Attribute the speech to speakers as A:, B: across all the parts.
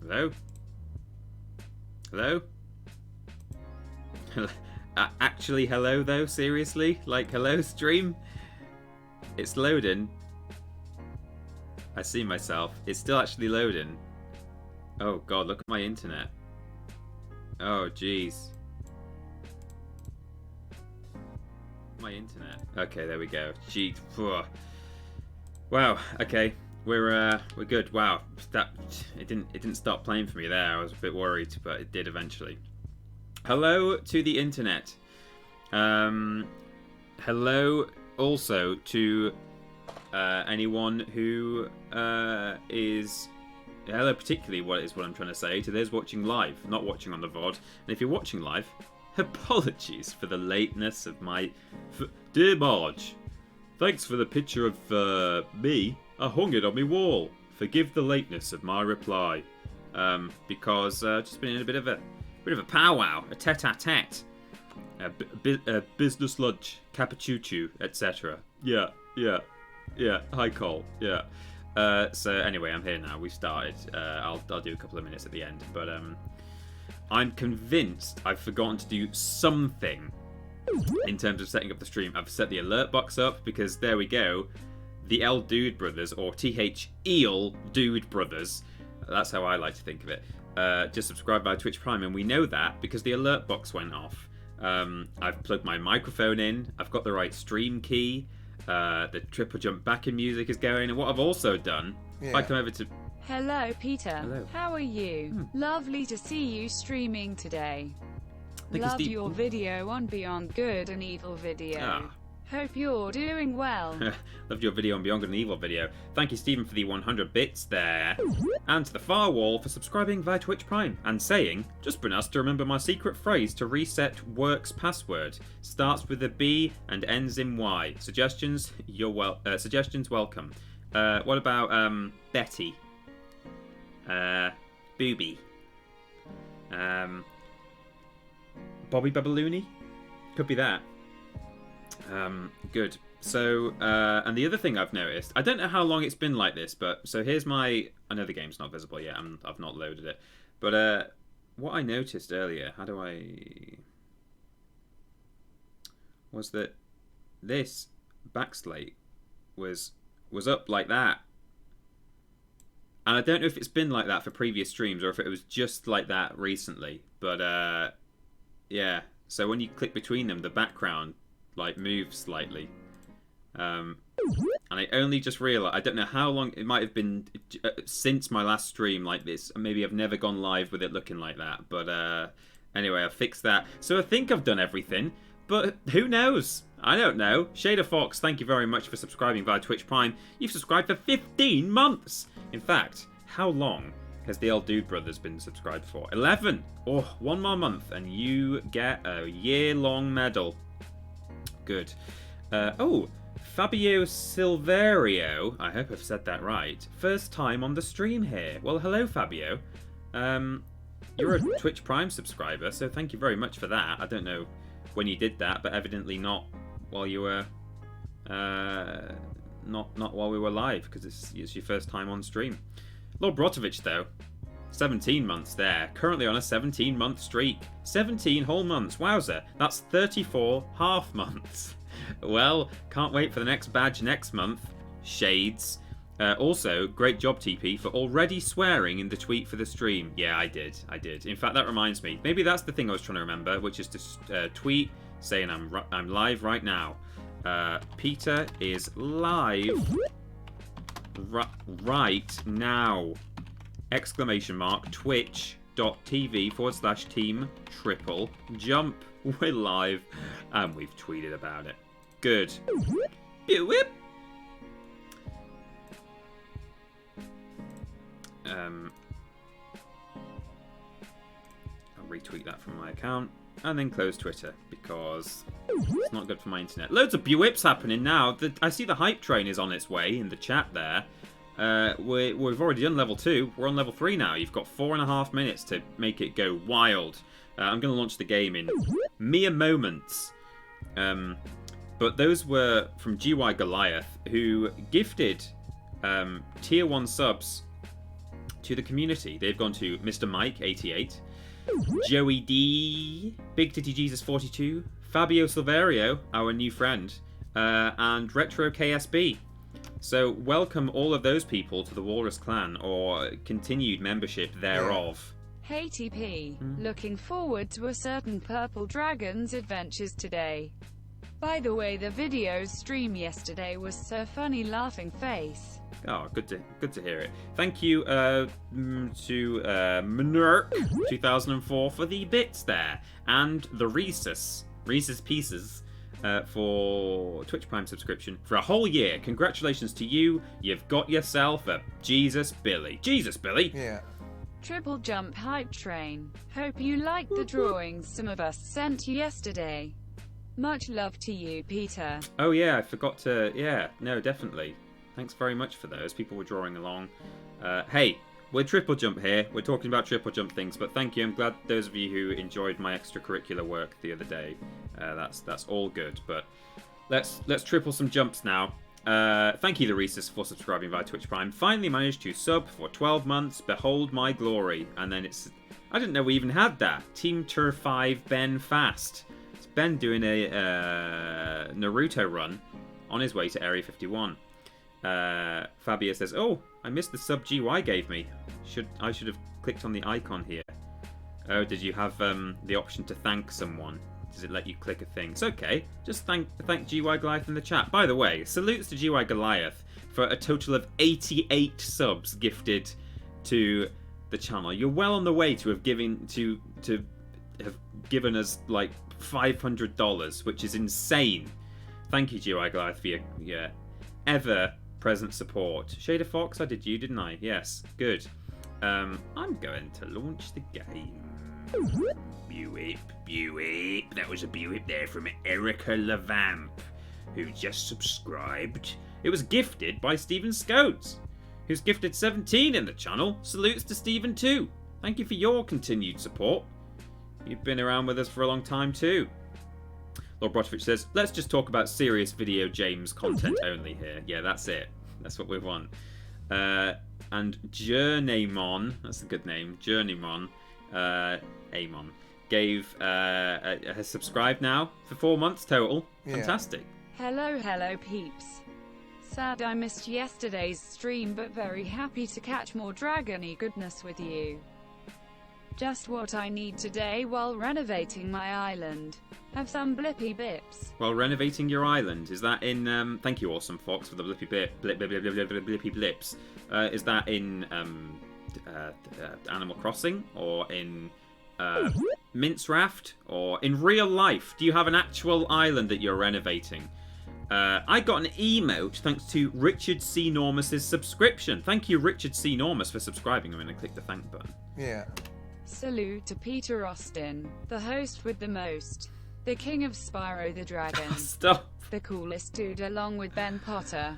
A: Hello? Hello? Actually, hello, though? Seriously? Like, hello, stream? It's loading. I see myself. It's still actually loading. Oh, God, look at my internet. Oh, jeez. My internet. Okay, there we go. Gee. Wow, okay. We're good. Wow. It didn't stop playing for me there. I was a bit worried, but it did eventually. Hello to the internet. Hello also to anyone who is... Hello particularly what I'm trying to say to those watching live, not watching on the VOD. And if you're watching live, apologies for the lateness of my... Dear Marge, thanks for the picture of me. I hung it on my wall. Forgive the lateness of my reply. Because just been in a bit of a powwow, a tete-a-tete, a business lunch, capuchuchu, etc. Yeah. Hi, Cole. Yeah. So anyway, I'm here now. We've started. I'll do a couple of minutes at the end, but I'm convinced I've forgotten to do something in terms of setting up the stream. I've set the alert box up because there we go. The L Dude Brothers, or THEL Dude Brothers, that's how I like to think of it, just subscribed by Twitch Prime, and we know that because the alert box went off. I've plugged my microphone in, I've got the right stream key, the TripleJump backing music is going, and what I've also done, if I come over to...
B: Hello, Peter.
A: Hello.
B: How are you? Lovely to see you streaming today.
A: Thank
B: Love
A: you, Steve.
B: your video on Beyond Good and Evil video.
A: Ah.
B: Hope you're doing well.
A: Loved your video on Beyond Good and Evil video. Thank you, Stephen, for the 100 bits there. And to the Far Wall for subscribing via Twitch Prime and saying, just been asked to remember my secret phrase to reset work's password. Starts with a B and ends in Y. Suggestions, suggestions welcome. What about Betty? Booby. Bobby Babaloony? Could be that. Good. So, and the other thing I've noticed, I don't know how long it's been like this, but so here's my... I know the game's not visible yet. I've not loaded it. But what I noticed earlier, was that this backslate was up like that. And I don't know if it's been like that for previous streams or if it was just like that recently. But, yeah. So when you click between them, the background like moves slightly. And I only just realised, I don't know how long, it might have been since my last stream like this. Maybe I've never gone live with it looking like that. But anyway, I fixed that. So I think I've done everything. But who knows? I don't know. Shader Fox, thank you very much for subscribing via Twitch Prime. You've subscribed for 15 months. In fact, how long has the L Dude Brothers been subscribed for? 11. Oh, one more month and you get a year-long medal. Good. Oh, Fabio Silverio. I hope I've said that right. First time on the stream here. Well, hello, Fabio. You're a Twitch Prime subscriber, so thank you very much for that. I don't know when you did that, but evidently not while you were not while we were live, because it's your first time on stream. Lord Brotovich, though, 17 months there. Currently on a 17-month streak. 17 whole months. Wowzer. That's 34 half months. Well, can't wait for the next badge next month. Shades. Also, great job, TP, for already swearing in the tweet for the stream. Yeah, I did. In fact, that reminds me. Maybe that's the thing I was trying to remember, which is to tweet saying I'm live right now. Peter is live right now. Exclamation mark, twitch.tv/team triple jump. We're live and we've tweeted about it. Good. Whip. I'll retweet that from my account and then close Twitter because it's not good for my internet. Loads of whips happening now. I see the hype train is on its way in the chat there. We've already done level 2. We're on level 3 now. You've got 4.5 minutes to make it go wild. I'm going to launch the game in mere moments. But those were from GY Goliath, who gifted tier 1 subs to the community. They've gone to Mr. Mike 88, Joey D, Big Titty Jesus 42, Fabio Silverio, our new friend, and Retro KSB. So welcome all of those people to the Walrus Clan, or continued membership thereof.
B: Hey TP, looking forward to a certain Purple Dragon's adventures today. By the way, the video's stream yesterday was so funny, laughing face.
A: Oh, good to hear it. Thank you to Mnerk 2004 for the bits there, and the Reese's Pieces for Twitch Prime subscription for a whole year. Congratulations to you. You've got yourself a Jesus Billy. Jesus Billy.
C: Yeah.
B: Triple Jump Hype Train. Hope you liked the drawings some of us sent you yesterday. Much love to you, Peter.
A: Oh yeah, I forgot to... Yeah, no, definitely. Thanks very much for those. People were drawing along. Hey, we're Triple Jump here. We're talking about Triple Jump things, but thank you. I'm glad those of you who enjoyed my extracurricular work the other day. That's all good. But let's triple some jumps now. Thank you, Larissus, for subscribing via Twitch Prime. Finally managed to sub for 12 months. Behold my glory. And then it's... I didn't know we even had that. Team Tur 5 Ben Fast. It's Ben doing a Naruto run on his way to Area 51. Fabio says, "Oh, I missed the sub GY gave me. I should have clicked on the icon here." Oh, did you have the option to thank someone? Does it let you click a thing? It's okay. Just thank GY Goliath in the chat. By the way, salutes to GY Goliath for a total of 88 subs gifted to the channel. You're well on the way to have given us like $500, which is insane. Thank you, GY Goliath, for your ever-present support. Shader Fox, I did you, didn't I? Yes, good. I'm going to launch the game. Buip. That was a buip there from Erica Lavamp, who just subscribed. It was gifted by Stephen Scotes, who's gifted 17 in the channel. Salutes to Stephen too. Thank you for your continued support. You've been around with us for a long time too. Lord Brotovich says, let's just talk about serious video James content only here. Yeah, that's it. That's what we want. And Journeymon, that's a good name, Journeymon, Amon, has subscribed now for 4 months total. Yeah. Fantastic.
B: Hello peeps. Sad I missed yesterday's stream, but very happy to catch more dragony goodness with you. Just what I need today while renovating my island. Have some blippy bips.
A: While renovating your island, is that in? Thank you, Awesome Fox, for the blippy blips. Is that in Animal Crossing, or in Mince Raft, or in real life? Do you have an actual island that you're renovating? I got an emote thanks to Richard C. Normus's subscription. Thank you, Richard C. Normus, for subscribing. I'm going to click the thank button.
C: Yeah.
B: Salute to Peter Austin, the host with the most, the king of Spyro the Dragon.
A: Stop.
B: The coolest dude along with Ben Potter.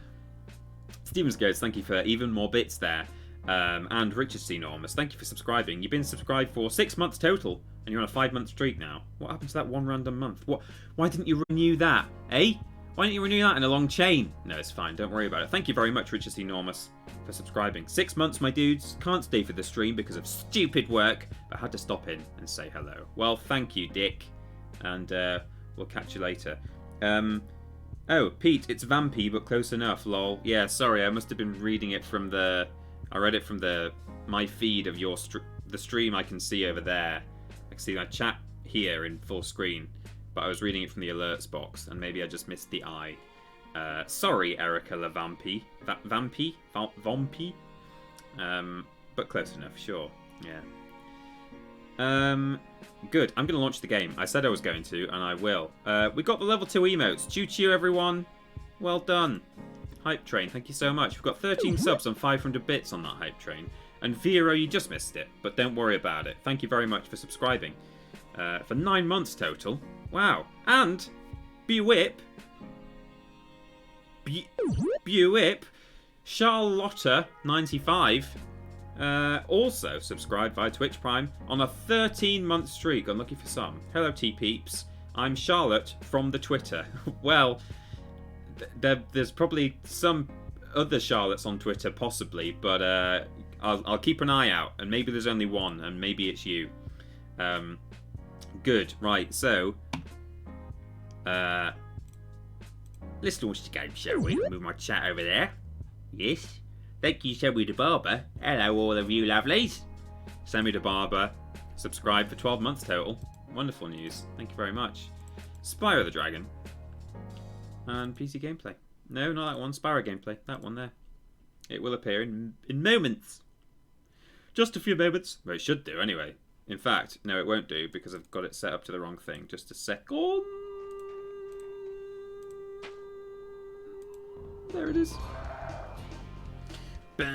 A: Stevens Goats, thank you for even more bits there. And Richard C. Normus, thank you for subscribing. You've been subscribed for 6 months total, and you're on a 5-month streak now. What happened to that one random month? Why didn't you renew that, eh? Why didn't you renew that in a long chain? No, it's fine. Don't worry about it. Thank you very much, Richard C. Normus, for subscribing. 6 months, my dudes. Can't stay for the stream because of stupid work, but had to stop in and say hello. Well, thank you, Dick. And we'll catch you later. Oh, Pete, it's Vampy, but close enough, lol. Yeah, sorry, I must have been reading it from the... I read it from my feed of your the stream I can see over there. I can see my chat here in full screen. But I was reading it from the alerts box, and maybe I just missed the I. Sorry, Erica LaVampy. Vampy? But close enough, sure. Yeah. Good. I'm going to launch the game. I said I was going to, and I will. We got the level 2 emotes. Choo-choo, everyone. Well done. Hype Train, thank you so much. We've got 13 subs and 500 bits on that Hype Train. And Vero, you just missed it, but don't worry about it. Thank you very much for subscribing. For 9 months total. Wow. And Buwip, Charlotta95, also subscribed via Twitch Prime on a 13-month streak. Unlucky for some. Hello, T-Peeps. I'm Charlotte from the Twitter. Well, there's probably some other Charlottes on Twitter, possibly, but I'll keep an eye out, and maybe there's only one, and maybe it's you. Good. Right. So, let's launch the game, shall we? Move my chat over there. Yes. Thank you, Sammy the Barber. Hello, all of you lovelies. Sammy the Barber, subscribed for 12 months total. Wonderful news. Thank you very much. Spyro the Dragon. And PC gameplay. No, not that one. Spyro gameplay. That one there. It will appear in moments. Just a few moments. Well, it should do anyway. In fact, no, it won't do because I've got it set up to the wrong thing. Just a second. There it is. Let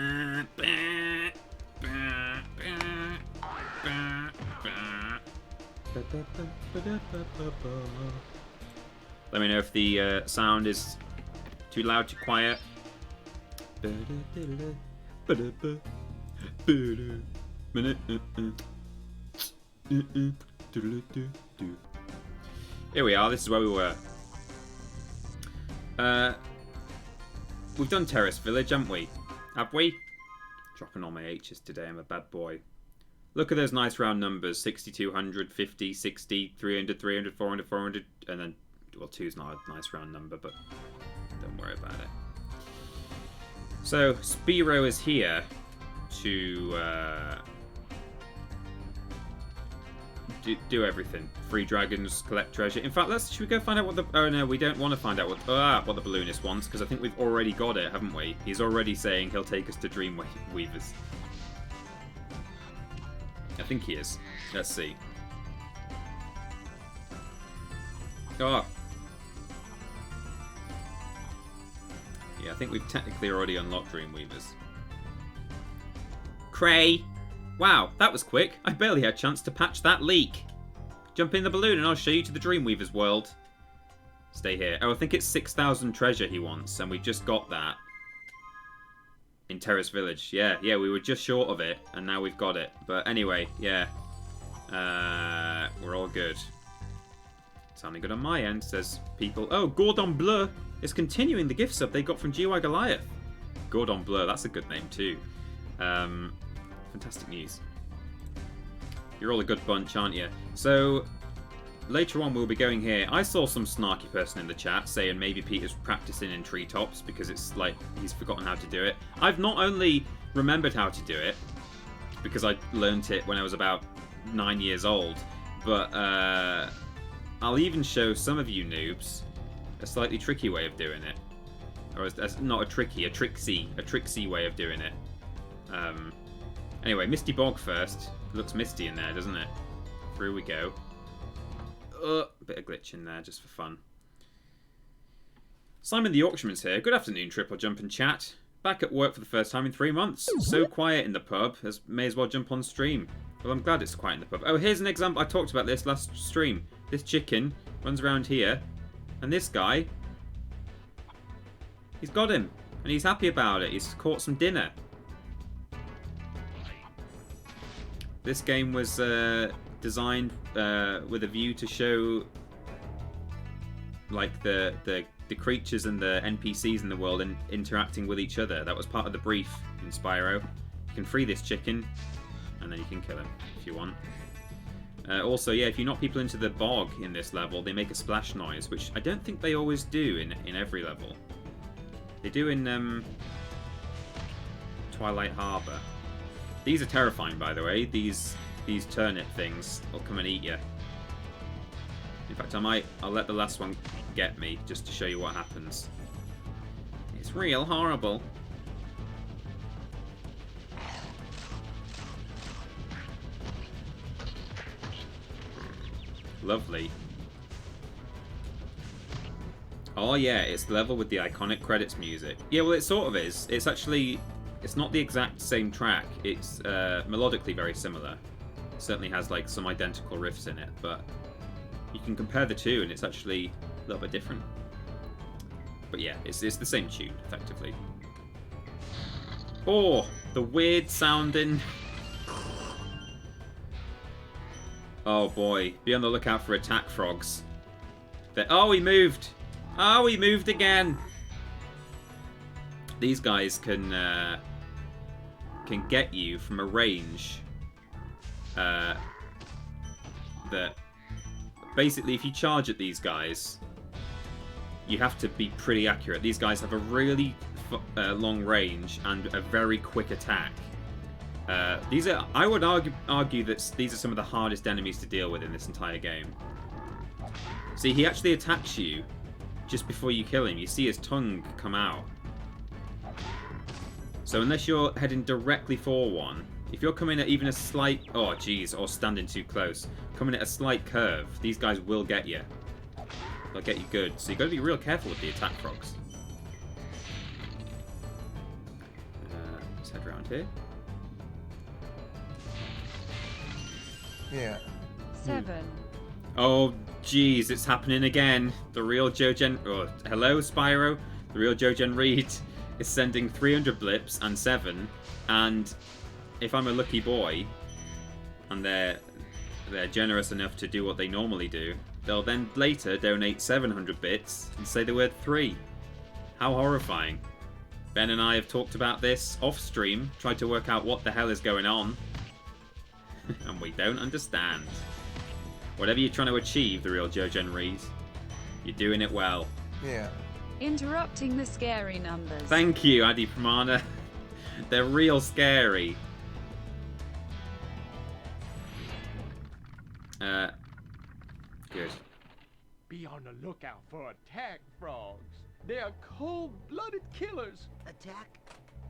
A: me know if the sound is too loud, too quiet. Here we are, this is where we were. We've done Terrace Village, haven't we? Have we? Dropping all my H's today, I'm a bad boy. Look at those nice round numbers. 6200, 50, 60, 300, 300, 400, 400, and then, well, 2's not a nice round number, but don't worry about it. So, Spyro is here to do everything. Free dragons, collect treasure. In fact, should we go find out what the... Oh, no, we don't want to find out what the balloonist wants, because I think we've already got it, haven't we? He's already saying he'll take us to Dreamweavers. I think he is. Let's see. Oh. Yeah, I think we've technically already unlocked Dreamweavers. Cray! Wow, that was quick. I barely had a chance to patch that leak. Jump in the balloon and I'll show you to the Dreamweavers world. Stay here. Oh, I think it's 6,000 treasure he wants, and we just got that. In Terrace Village. Yeah, we were just short of it, and now we've got it. But anyway, yeah. We're all good. Sounding good on my end, says people. Oh, Gordon Bleu is continuing the gift sub they got from GY Goliath. Gordon Bleu, that's a good name too. Fantastic news. You're all a good bunch, aren't you? So, later on we'll be going here. I saw some snarky person in the chat saying maybe Peter's practicing in treetops because it's like he's forgotten how to do it. I've not only remembered how to do it, because I learnt it when I was about 9 years old, but I'll even show some of you noobs a slightly tricky way of doing it. Or not a tricksy way of doing it. Anyway, Misty Bog first. Looks misty in there, doesn't it? Through we go. Bit of glitch in there, just for fun. Simon the Auctionman's here. Good afternoon, Triple Jump and chat. Back at work for the first time in 3 months. So quiet in the pub, may as well jump on stream. Well, I'm glad it's quiet in the pub. Oh, here's an example. I talked about this last stream. This chicken runs around here, and this guy, he's got him, and he's happy about it. He's caught some dinner. This game was designed with a view to show like the creatures and the NPCs in the world and interacting with each other. That was part of the brief in Spyro. You can free this chicken, and then you can kill him if you want. Also, yeah, if you knock people into the bog in this level, they make a splash noise, which I don't think they always do in every level. They do in Twilight Harbour. These are terrifying, by the way. These turnip things will come and eat you. In fact, I'll let the last one get me just to show you what happens. It's real horrible. Lovely. Oh yeah, it's the level with the iconic credits music. Yeah, well, it sort of is. It's actually... It's not the exact same track. It's melodically very similar. It certainly has like some identical riffs in it, but you can compare the two and it's actually a little bit different. But yeah, it's the same tune, effectively. Oh, the weird sounding... Oh boy, be on the lookout for attack frogs. Oh, he moved! Oh, he moved again! These guys can can get you from a range that basically, if you charge at these guys, you have to be pretty accurate. These guys have a really long range and a very quick attack. I would argue that these are some of the hardest enemies to deal with in this entire game. See, he actually attacks you just before you kill him. You see his tongue come out. So unless you're heading directly for one, if you're coming at even a slight... Oh, jeez, or standing too close. Coming at a slight curve, these guys will get you. They'll get you good. So you've got to be real careful with the attack frogs. Let's head around here.
C: Yeah.
B: 7.
A: Oh, jeez, it's happening again. The real Jojen... Oh, hello, Spyro. The real Jojen Reed is sending 300 blips and 7. And if I'm a lucky boy, and they're generous enough to do what they normally do, they'll then later donate 700 bits and say the word 3. How horrifying. Ben and I have talked about this off stream, tried to work out what the hell is going on. And we don't understand. Whatever you're trying to achieve, the real Jojen Reed, you're doing it well.
C: Yeah.
B: Interrupting the scary numbers.
A: Thank you, Adi Pramana. They're real scary. Good.
D: Be on the lookout for attack frogs. They are cold-blooded killers.
E: Attack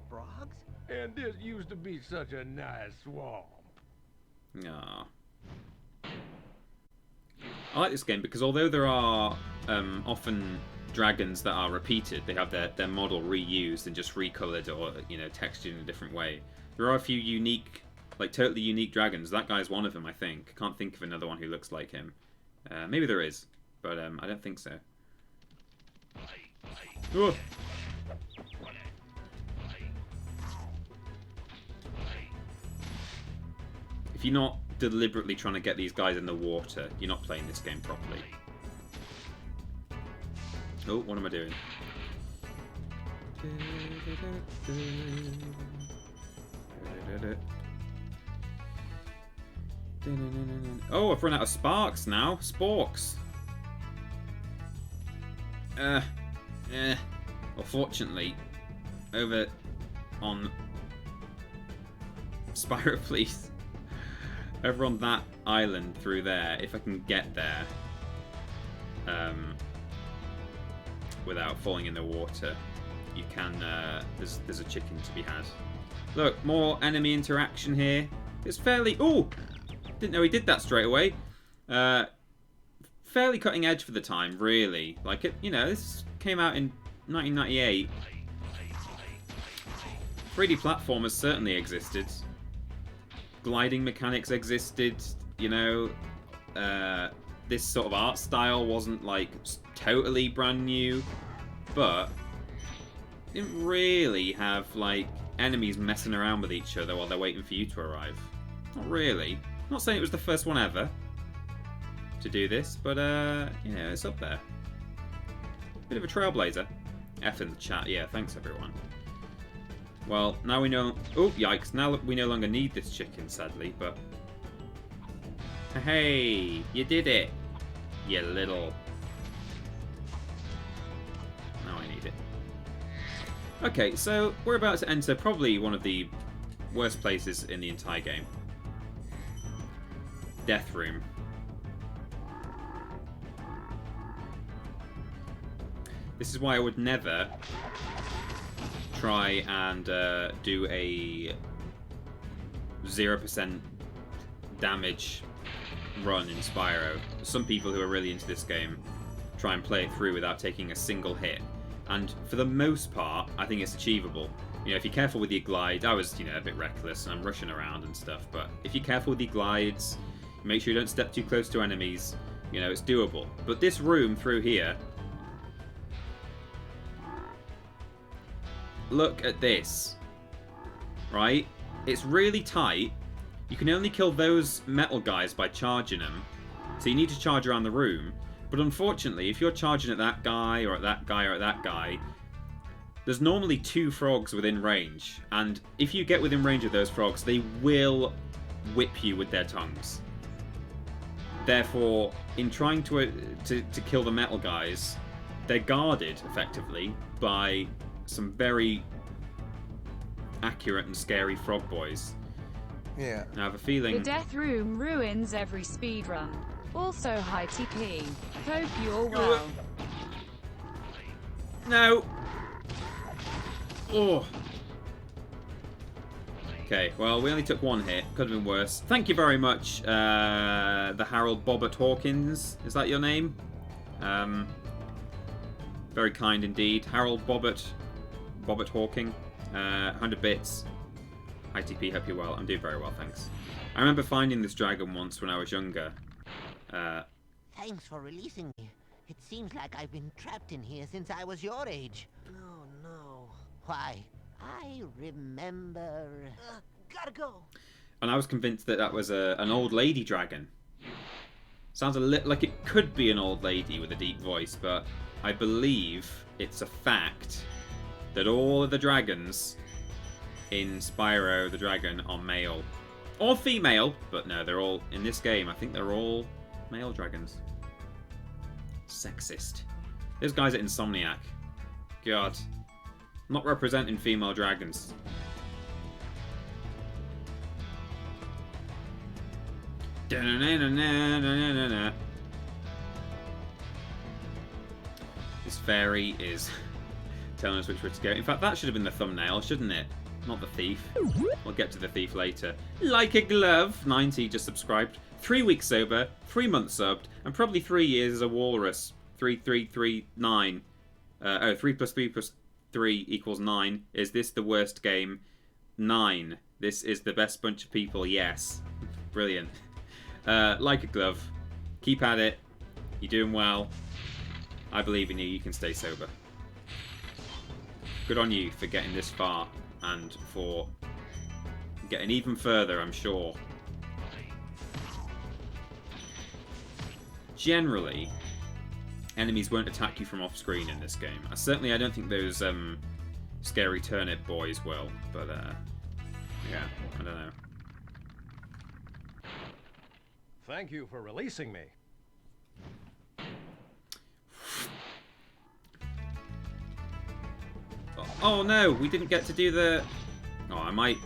E: frogs?
D: And this used to be such a nice swamp.
A: Aww. I like this game because although there are often dragons that are repeated, they have their model reused and just recolored or, you know, textured in a different way. There are a few unique, like totally unique dragons. That guy's one of them, I think. I can't think of another one who looks like him. Maybe there is, but I don't think so. Oh. If you're not deliberately trying to get these guys in the water, you're not playing this game properly. Oh, what am I doing? Oh, I've run out of sparks now. Sporks. Well, fortunately, over on Spyro, please. Over on that island through there, if I can get there without falling in the water, you can. There's a chicken to be had. Look, more enemy interaction here. It's fairly. Oh, didn't know he did that straight away. Fairly cutting edge for the time, really. Like it, you know, this came out in 1998. 3D platformers certainly existed. Gliding mechanics existed, you know. This sort of art style wasn't like totally brand new, but didn't really have like enemies messing around with each other while they're waiting for you to arrive. Not really. Not saying it was the first one ever to do this, but you know, it's up there. Bit of a trailblazer. F in the chat. Yeah, thanks everyone. Well, now we know... Oh, yikes. Now we no longer need this chicken, sadly, but... Hey, you did it. You little... Now I need it. Okay, so we're about to enter probably one of the worst places in the entire game. Death Room. This is why I would never try and do a 0% damage run in Spyro. Some people who are really into this game try and play it through without taking a single hit. And for the most part, I think it's achievable. You know, if you're careful with your glide, I was, you know, a bit reckless and I'm rushing around and stuff, but if you're careful with your glides, make sure you don't step too close to enemies, you know, it's doable. But this room through here, look at this, right? It's really tight. You can only kill those metal guys by charging them, so you need to charge around the room. But unfortunately, if you're charging at that guy or at that guy or at that guy, there's normally 2 frogs within range, and if you get within range of those frogs, they will whip you with their tongues. Therefore, in trying to kill the metal guys, they're guarded, effectively, by some very accurate and scary frog boys.
C: Yeah.
A: I have a feeling...
B: The death room ruins every speedrun. Also, hi TP. Hope you're well.
A: No! Oh! Okay, well, we only took 1 hit. Could have been worse. Thank you very much, the Harold Bobbert Hawkins. Is that your name? Very kind indeed. Harold Bobbert Hawking. 100 bits. ITP, hope you're well. I'm doing very well, thanks. I remember finding this dragon once when I was younger.
E: Thanks for releasing me. It seems like I've been trapped in here since I was your age. Oh, no. Why, I remember... gotta go.
A: And I was convinced that that was an old lady dragon. Sounds a little like it could be an old lady with a deep voice, but I believe it's a fact that all of the dragons in Spyro the Dragon are male. Or female, but no, they're all, in this game, I think they're all male dragons. Sexist. Those guys at Insomniac. God. Not representing female dragons. This fairy is telling us which way to go. In fact, that should have been the thumbnail, shouldn't it? Not the thief. We'll get to the thief later. Like a glove. 90 just subscribed. 3 weeks sober. 3 months subbed. And probably 3 years as a walrus. 3339. 3 plus 3 plus 3 equals 9. Is this the worst game? 9. This is the best bunch of people. Yes. Brilliant. Like a glove. Keep at it. You're doing well. I believe in you. You can stay sober. Good on you for getting this far. And for getting even further, I'm sure. Generally, enemies won't attack you from off-screen in this game. I don't think those scary turnip boys will, but yeah, I don't know.
D: Thank you for releasing me.
A: Oh no, we didn't get to do the... Oh, I might...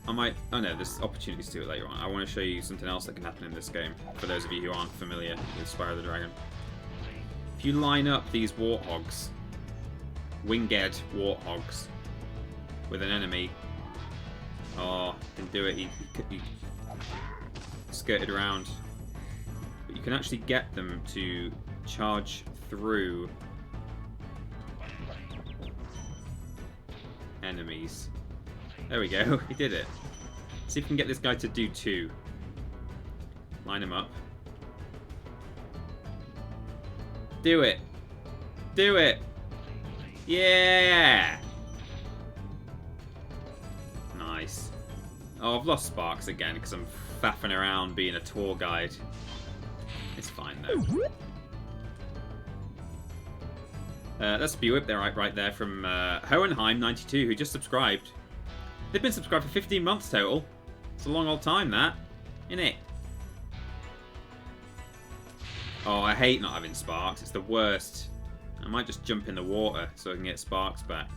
A: Oh no, there's opportunities to do it later on. I want to show you something else that can happen in this game, for those of you who aren't familiar with Spyro the Dragon. If you line up these warthogs, winged warthogs, with an enemy... Oh, didn't do it, he skirted around. But you can actually get them to charge through enemies. There we go, he did it. See if we can get this guy to do 2. Line him up. Do it! Do it! Yeah! Nice. Oh, I've lost Sparks again because I'm faffing around being a tour guide. It's fine though. That's a B-Whip there, right there from Hohenheim92, who just subscribed. They've been subscribed for 15 months total. It's a long old time, that. Innit? Oh, I hate not having Sparks. It's the worst. I might just jump in the water so I can get Sparks back.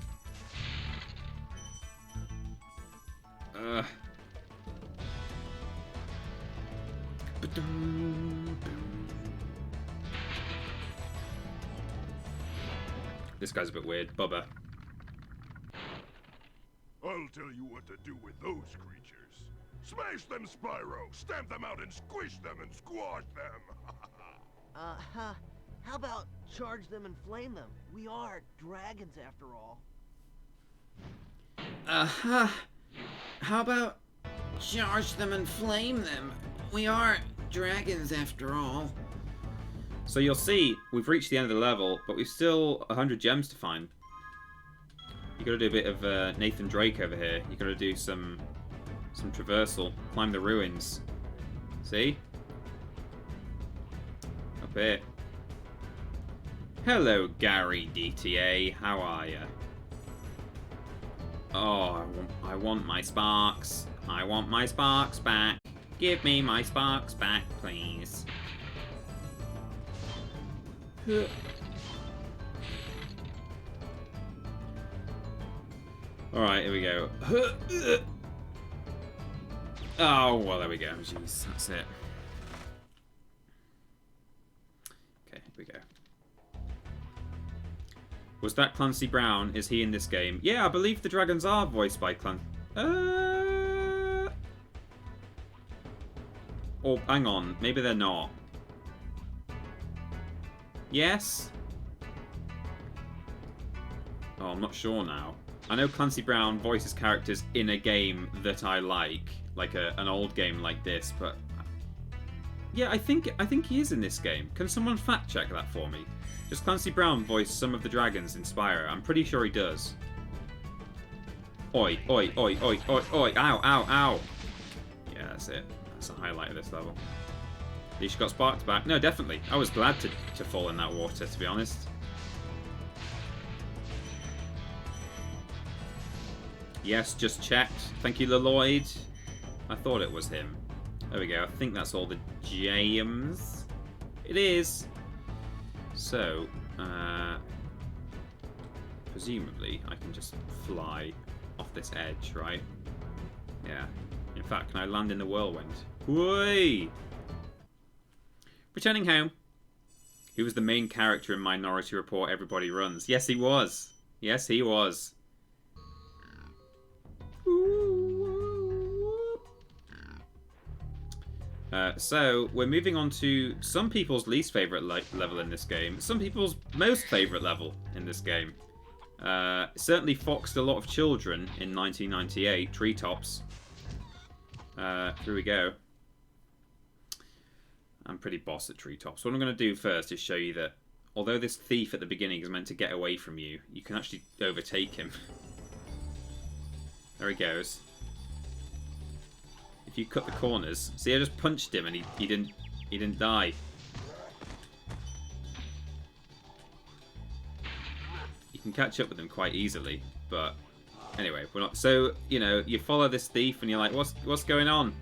A: This guy's a bit weird. Bubba.
F: I'll tell you what to do with those creatures. Smash them, Spyro! Stamp them out and squish them and squash them!
E: How about charge them and flame them? We are dragons after all.
A: How about charge them and flame them? We are dragons after all. So you'll see, we've reached the end of the level, but we've still 100 gems to find. You gotta do a bit of Nathan Drake over here. You gotta do some traversal, climb the ruins. See? Up here. Hello, Gary DTA. How are ya? Oh, I want my sparks. I want my sparks back. Give me my sparks back, please. Alright, here we go. Oh, well, there we go. Jeez, that's it. Okay, here we go. Was that Clancy Brown? Is he in this game? Yeah, I believe the dragons are voiced by Clancy. Oh, hang on. Maybe they're not. Yes? Oh, I'm not sure now. I know Clancy Brown voices characters in a game that I like an old game like this, but yeah, I think he is in this game. Can someone fact check that for me? Does Clancy Brown voice some of the dragons in Spyro? I'm pretty sure he does. Oi, oi, oi, oi, oi, oi, ow, ow, ow. Yeah, that's it. That's the highlight of this level. At least you got sparks back. No, definitely. I was glad to fall in that water, to be honest. Yes, just checked. Thank you, Lloyd. I thought it was him. There we go. I think that's all the gems. It is. So, presumably, I can just fly off this edge, right? Yeah. In fact, can I land in the whirlwind? Whey! Returning home. He was the main character in Minority Report Everybody Runs. Yes, he was. Yes, he was. So, we're moving on to some people's least favourite level in this game. Some people's most favourite level in this game. Certainly foxed a lot of children in 1998. Treetops. Here we go. I'm pretty boss at Treetops. What I'm going to do first is show you that although this thief at the beginning is meant to get away from you, you can actually overtake him. There he goes. If you cut the corners, see, I just punched him and he didn't die. You can catch up with him quite easily, but anyway, we're not. So you know, you follow this thief and you're like, what's going on?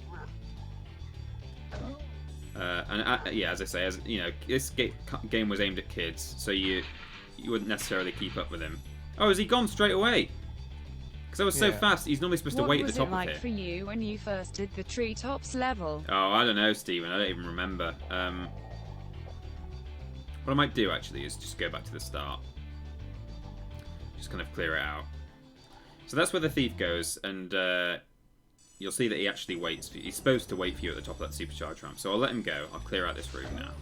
A: Yeah, as I say, as you know, this game was aimed at kids, so you wouldn't necessarily keep up with him. Oh, has he gone straight away? Because I was so fast, he's normally supposed to wait at the top of here.
B: What was it like for you when you first did the Treetops level?
A: Oh, I don't know, Stephen. I don't even remember. What I might do, actually, is just go back to the start. Just kind of clear it out. So that's where the thief goes, and you'll see that he actually waits for you. He's supposed to wait for you at the top of that supercharged ramp. So I'll let him go. I'll clear out this room now.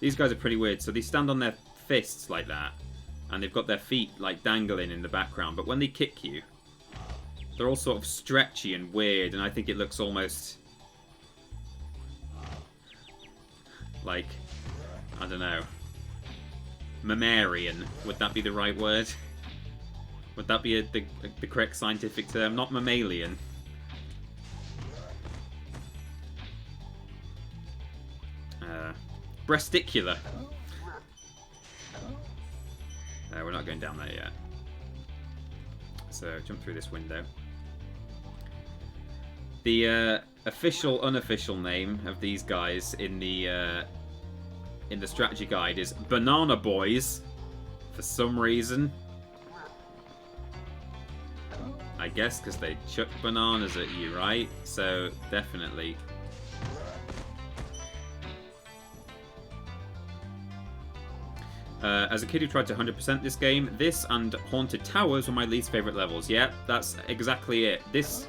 A: These guys are pretty weird. So they stand on their fists like that. And they've got their feet like dangling in the background. But when they kick you, they're all sort of stretchy and weird. And I think it looks almost like, I don't know, mammalian. Would that be the right word? Would that be the correct scientific term? Not mammalian. Breasticular. We're not going down there yet. So jump through this window. The official, unofficial name of these guys in the strategy guide is Banana Boys, for some reason. I guess because they chuck bananas at you, right? So definitely. As a kid who tried to 100% this game, this and Haunted Towers were my least favourite levels. Yeah, that's exactly it. This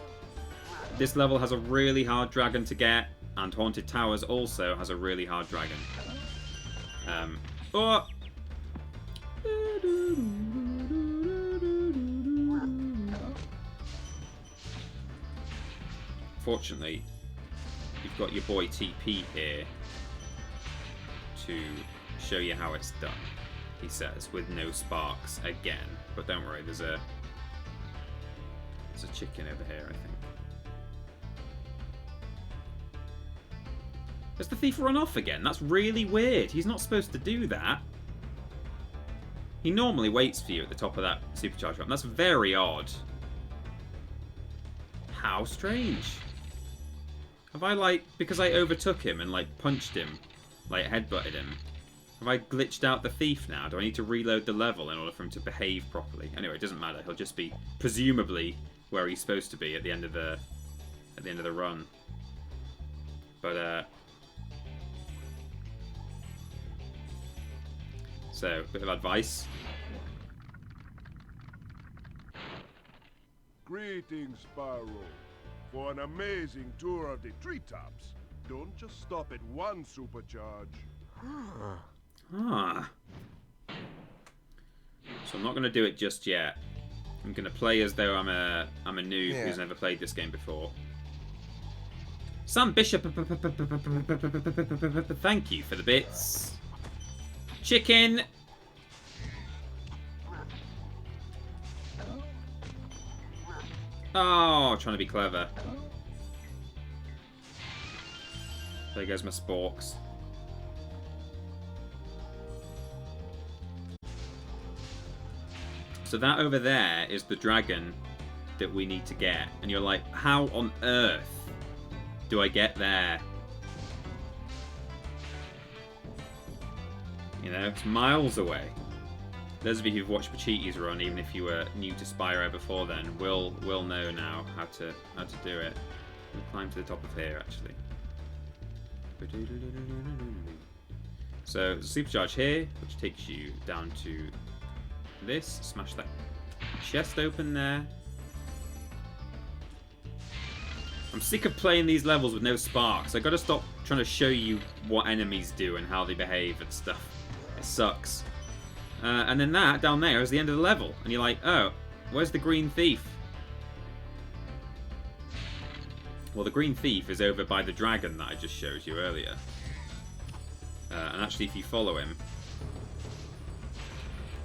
A: level has a really hard dragon to get, and Haunted Towers also has a really hard dragon. Fortunately, you've got your boy TP here to show you how it's done. He says, with no sparks again. But don't worry, there's a chicken over here, I think. Does the thief run off again? That's really weird. He's not supposed to do that. He normally waits for you at the top of that supercharged ramp. That's very odd. How strange. Have I, like, because I overtook him and, like, punched him, like, headbutted him, have I glitched out the thief now? Do I need to reload the level in order for him to behave properly? Anyway, it doesn't matter. He'll just be, presumably, where he's supposed to be at the end of the run. But, so, bit of advice.
F: Greetings, Spyro. For an amazing tour of the treetops, don't just stop at one supercharge.
A: Ah. So I'm not going to do it just yet. I'm going to play as though I'm a noob who's never played this game before. Sam Bishop, thank you for the bits. Chicken. Oh, trying to be clever. There goes my sporks. So that over there is the dragon that we need to get. And you're like, how on earth do I get there? You know, it's miles away. Those of you who've watched Pachiti's run, even if you were new to Spyro before then, will know now how to do it. We'll climb to the top of here, actually. So there's a supercharge here, which takes you down to this. Smash that chest open there. I'm sick of playing these levels with no sparks. I gotta stop trying to show you what enemies do and how they behave and stuff. It sucks. And then that down there is the end of the level, and you're like, oh, where's the green thief? Well, the green thief is over by the dragon that I just showed you earlier. And actually, if you follow him,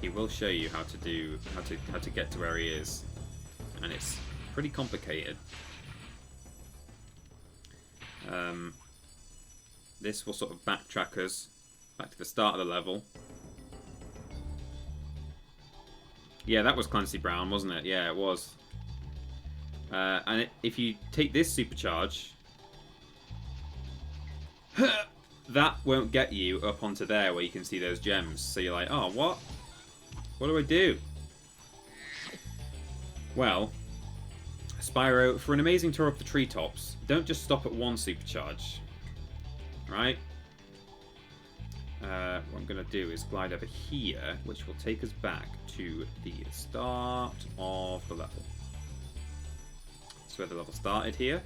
A: he will show you how to get to where he is, and it's pretty complicated. This will sort of backtrack us back to the start of the level. Yeah, that was Clancy Brown, wasn't it? Yeah, it was. And if you take this supercharge, that won't get you up onto there where you can see those gems. So you're like, oh, what? What do I do? Well, Spyro, for an amazing tour up the treetops, don't just stop at one supercharge. Right? What I'm going to do is glide over here, which will take us back to the start of the level. That's where the level started here.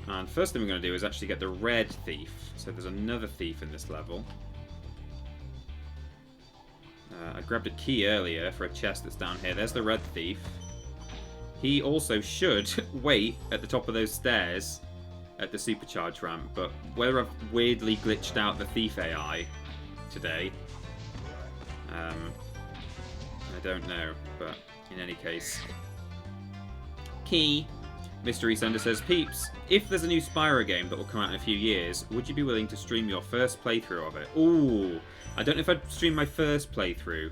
A: And first thing we're going to do is actually get the red thief. So there's another thief in this level. I grabbed a key earlier for a chest that's down here. There's the red thief. He also should wait at the top of those stairs at the supercharge ramp, but whether I've weirdly glitched out the thief AI today, I don't know, but in any case. Key. Mystery Sender says, Peeps, if there's a new Spyro game that will come out in a few years, would you be willing to stream your first playthrough of it? Ooh, I don't know if I'd stream my first playthrough.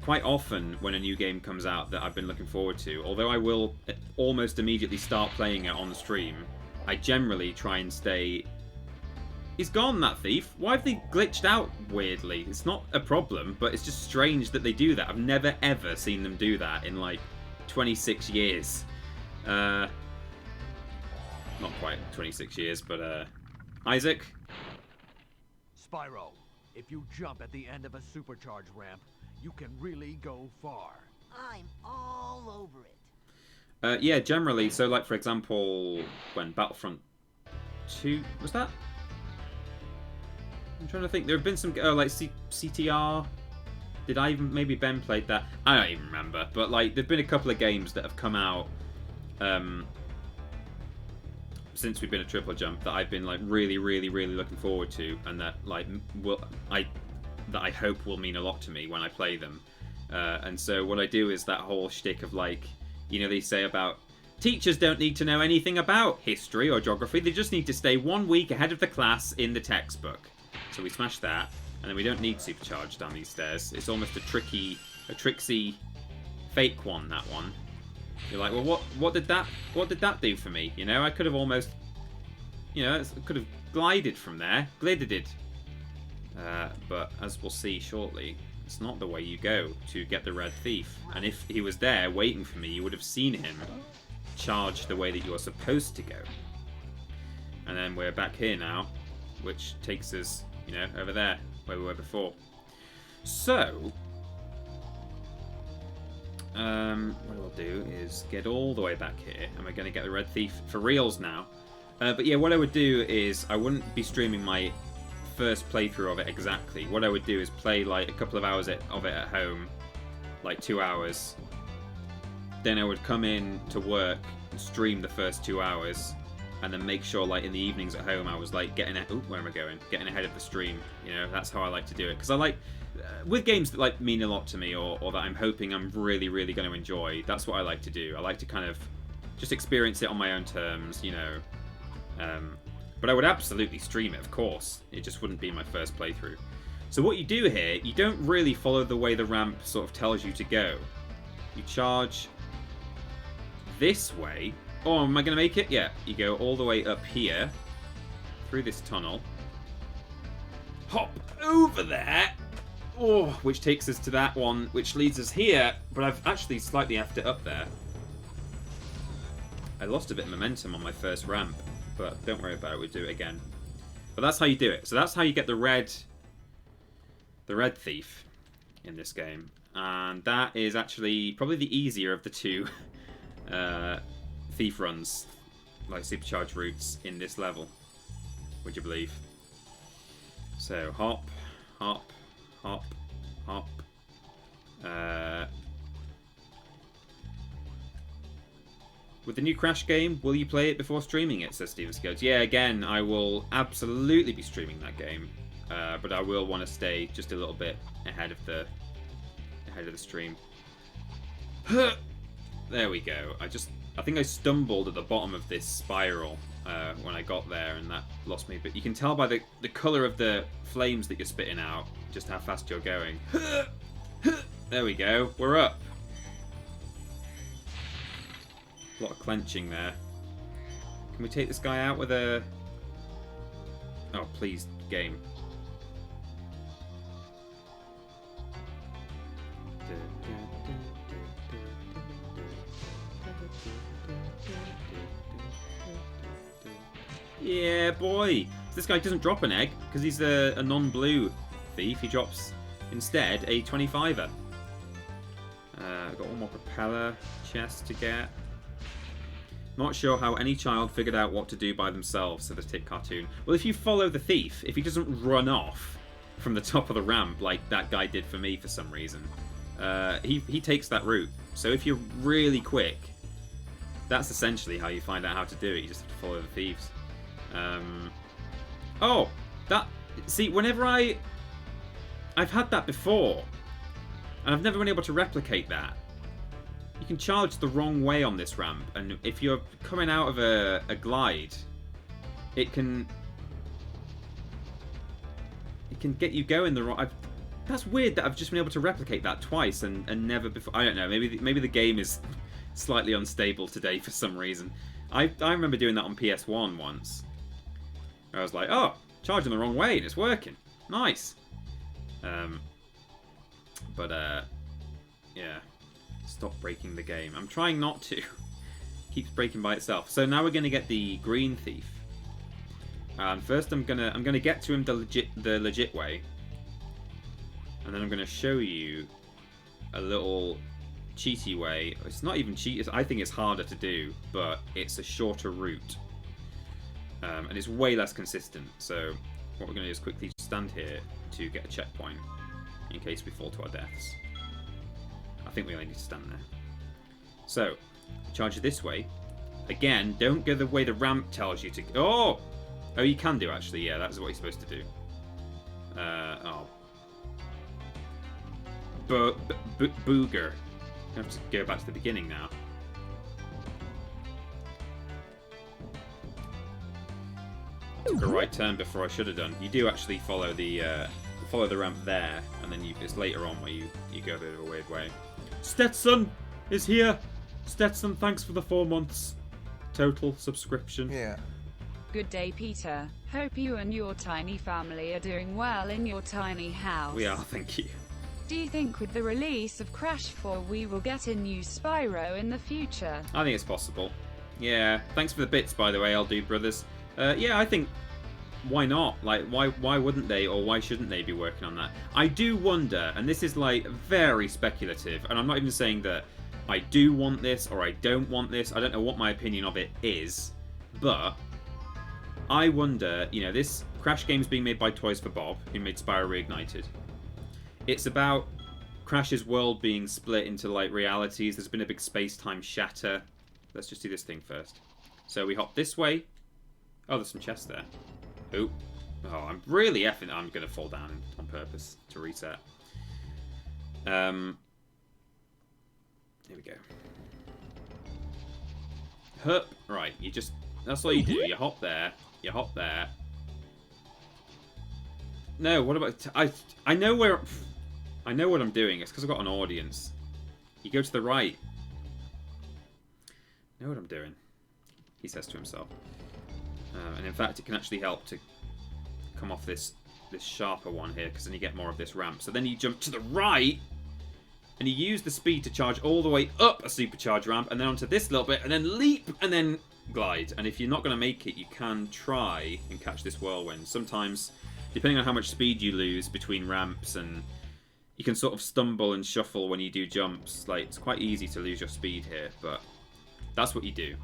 A: Quite often when a new game comes out that I've been looking forward to, although I will almost immediately start playing it on the stream, I generally try and stay... He's gone, that thief. Why have they glitched out weirdly? It's not a problem, but it's just strange that they do that. I've never ever seen them do that in like 26 years. Not quite 26 years, but Isaac?
D: Spyro, if you jump at the end of a supercharge ramp, you can really go far.
E: I'm all over it.
A: Yeah, generally. So, like, for example, when Battlefront 2... Was that? I'm trying to think. There have been some... Oh, like, CTR... Did I even... Maybe Ben played that. I don't even remember. But, like, there've been a couple of games that have come out since we've been at TripleJump that I've been, like, really, really, really looking forward to, and that, like, that I hope will mean a lot to me when I play them. And so what I do is that whole shtick of, like, you know, they say about teachers don't need to know anything about history or geography. They just need to stay 1 week ahead of the class in the textbook. So we smash that, and then we don't need supercharge down these stairs. It's almost a tricksy fake one, that one. You're like, well, what did that do for me? You know, I could have almost, you know, could have glided from there, glided. But as we'll see shortly, it's not the way you go to get the red thief. And if he was there waiting for me, you would have seen him charge the way that you are supposed to go. And then we're back here now, which takes us, you know, over there where we were before. So, what we'll do is get all the way back here, and we're going to get the red thief for reals now. But yeah, what I would do is I wouldn't be streaming my first playthrough of it exactly. What I would do is play like a couple of hours of it at home, like 2 hours. Then I would come in to work and stream the first 2 hours, and then make sure like in the evenings at home I was like getting where am I going? Getting ahead of the stream. You know, that's how I like to do it, because I like with games that like mean a lot to me, or that I'm hoping I'm really going to enjoy. That's what I like to do. I like to kind of just experience it on my own terms, you know. But I would absolutely stream it, of course. It just wouldn't be my first playthrough. So what you do here, you don't really follow the way the ramp sort of tells you to go. You charge this way. Oh, am I going to make it? Yeah. You go all the way up here, through this tunnel. Hop over there. Oh, which takes us to that one, which leads us here. But I've actually slightly effed it up there. I lost a bit of momentum on my first ramp, but don't worry about it, we'll do it again. But that's how you do it. So that's how you get the red thief in this game. And that is actually probably the easier of the two thief runs, like supercharged routes in this level. Would you believe? So hop, hop, hop, hop. With the new Crash game, will you play it before streaming it, says Steven Scales. Yeah, again, I will absolutely be streaming that game, but I will want to stay just a little bit ahead of the stream. There we go. I think I stumbled at the bottom of this spiral when I got there, and that lost me. But you can tell by the colour of the flames that you're spitting out just how fast you're going. There we go. We're up. A lot of clenching there. Can we take this guy out with a... Oh, please, game. Yeah, boy! So this guy doesn't drop an egg, because he's a non-blue thief. He drops, instead, a 25er. I've got one more propeller chest to get. Not sure how any child figured out what to do by themselves, said the Tick Cartoon. Well, if you follow the thief, if he doesn't run off from the top of the ramp like that guy did for me for some reason, he takes that route. So if you're really quick, that's essentially how you find out how to do it. You just have to follow the thieves. Oh, that... See, whenever I've had that before, and I've never been able to replicate that. You can charge the wrong way on this ramp, and if you're coming out of a glide, it can get you going the wrong... That's weird that I've just been able to replicate that twice and never before. I don't know, maybe the game is slightly unstable today for some reason. I remember doing that on PS1 once. I was like, oh, charging the wrong way and it's working. Nice. Yeah. Stop breaking the game. I'm trying not to. Keeps breaking by itself. So now we're going to get the green thief. And first I'm gonna get to him the legit way. And then I'm gonna show you a little cheaty way. It's not even cheat. I think it's harder to do, but it's a shorter route. And it's way less consistent. So what we're gonna do is quickly stand here to get a checkpoint in case we fall to our deaths. I think we only need to stand there. So, charge it this way. Again, don't go the way the ramp tells you to go. Oh, you can do actually. Yeah, that's what you're supposed to do. Booger. I have to go back to the beginning now. I took a right turn before I should have done. You do actually follow the ramp there, and then it's later on where you go a bit of a weird way. Stetson is here. Stetson, thanks for the 4 months total subscription.
C: Yeah.
B: Good day, Peter. Hope you and your tiny family are doing well in your tiny house.
A: We are, thank you.
B: Do you think with the release of Crash 4 we will get a new Spyro in the future?
A: I think it's possible. Yeah, thanks for the bits, by the way, I'll do, brothers. Yeah, I think, why not? Like, why wouldn't they, or why shouldn't they be working on that? I do wonder, and this is, like, very speculative, and I'm not even saying that I do want this, or I don't want this. I don't know what my opinion of it is, but I wonder, you know, this Crash game's being made by Toys for Bob, who made Spyro Reignited. It's about Crash's world being split into, like, realities. There's been a big space-time shatter. Let's just do this thing first. So we hop this way. Oh, there's some chests there. Ooh. Oh, I'm really effing. I'm going to fall down on purpose to reset. Here we go. Hup. Right, you just... That's all you do. You hop there. You hop there. No, what about... I know where... I know what I'm doing. It's because I've got an audience. You go to the right. I know what I'm doing, he says to himself. And in fact, it can actually help to come off this sharper one here, because then you get more of this ramp. So then you jump to the right, and you use the speed to charge all the way up a supercharged ramp, and then onto this little bit, and then leap, and then glide. And if you're not going to make it, you can try and catch this whirlwind. Sometimes, depending on how much speed you lose between ramps, and you can sort of stumble and shuffle when you do jumps. Like, it's quite easy to lose your speed here, but that's what you do.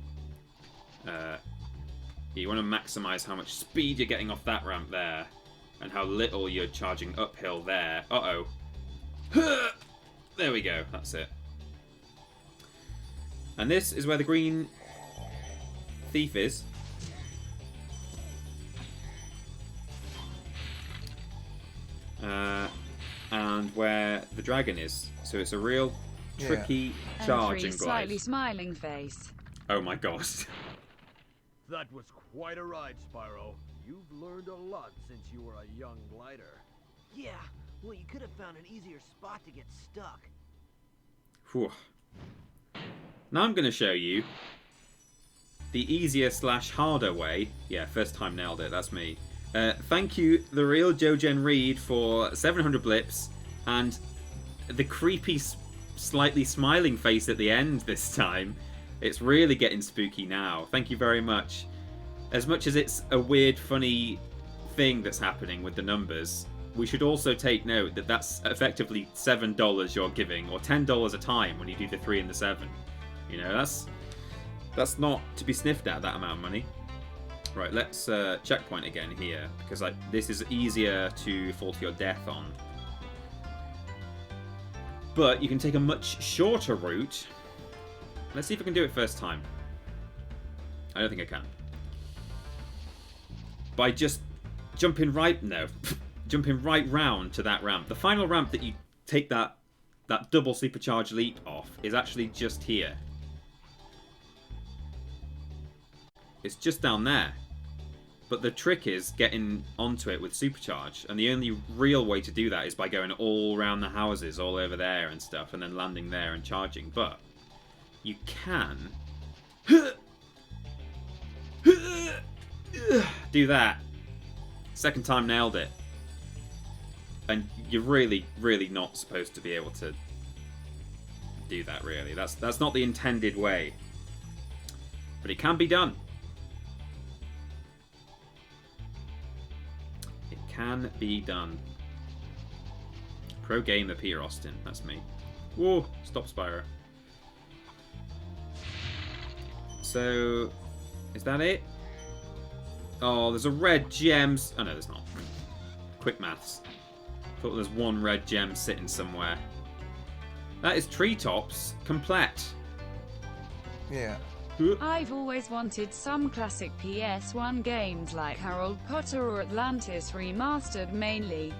A: You want to maximize how much speed you're getting off that ramp there, and how little you're charging uphill there. Uh-oh. There we go. That's it. And this is where the green thief is. And where the dragon is. So it's a real tricky charge and glide.
B: Slightly smiling face.
A: Oh my god.
D: That was quite a ride, Spyro. You've learned a lot since you were a young glider.
E: Yeah, well, you could have found an easier spot to get stuck.
A: Whew. Now I'm going to show you the easier / harder way. Yeah, first time nailed it. That's me. Thank you, the real Jojen Reed, for 700 blips and the creepy, slightly smiling face at the end this time. It's really getting spooky now. Thank you very much. As much as it's a weird, funny thing that's happening with the numbers, we should also take note that that's effectively $7 you're giving, or $10 a time when you do the 3 and the 7. You know, that's not to be sniffed at, that amount of money. Right, let's checkpoint again here, because this is easier to fall to your death on. But you can take a much shorter route. Let's see if I can do it first time. I don't think I can. By just jumping right... No. Jumping right round to that ramp. The final ramp that you take that double supercharged leap off is actually just here. It's just down there. But the trick is getting onto it with supercharge, and the only real way to do that is by going all around the houses, all over there and stuff, and then landing there and charging. But you can do that. Second time nailed it. And you're really, really not supposed to be able to do that, really. That's not the intended way. But it can be done. It can be done. Pro gamer Peter Austin. That's me. Whoa! Stop, Spyro. So, is that it? Oh, there's a red gems. Oh no, there's not. Quick maths. Thought there's one red gem sitting somewhere. That is treetops complete.
C: Yeah.
B: I've always wanted some classic PS1 games like Harold Potter or Atlantis remastered mainly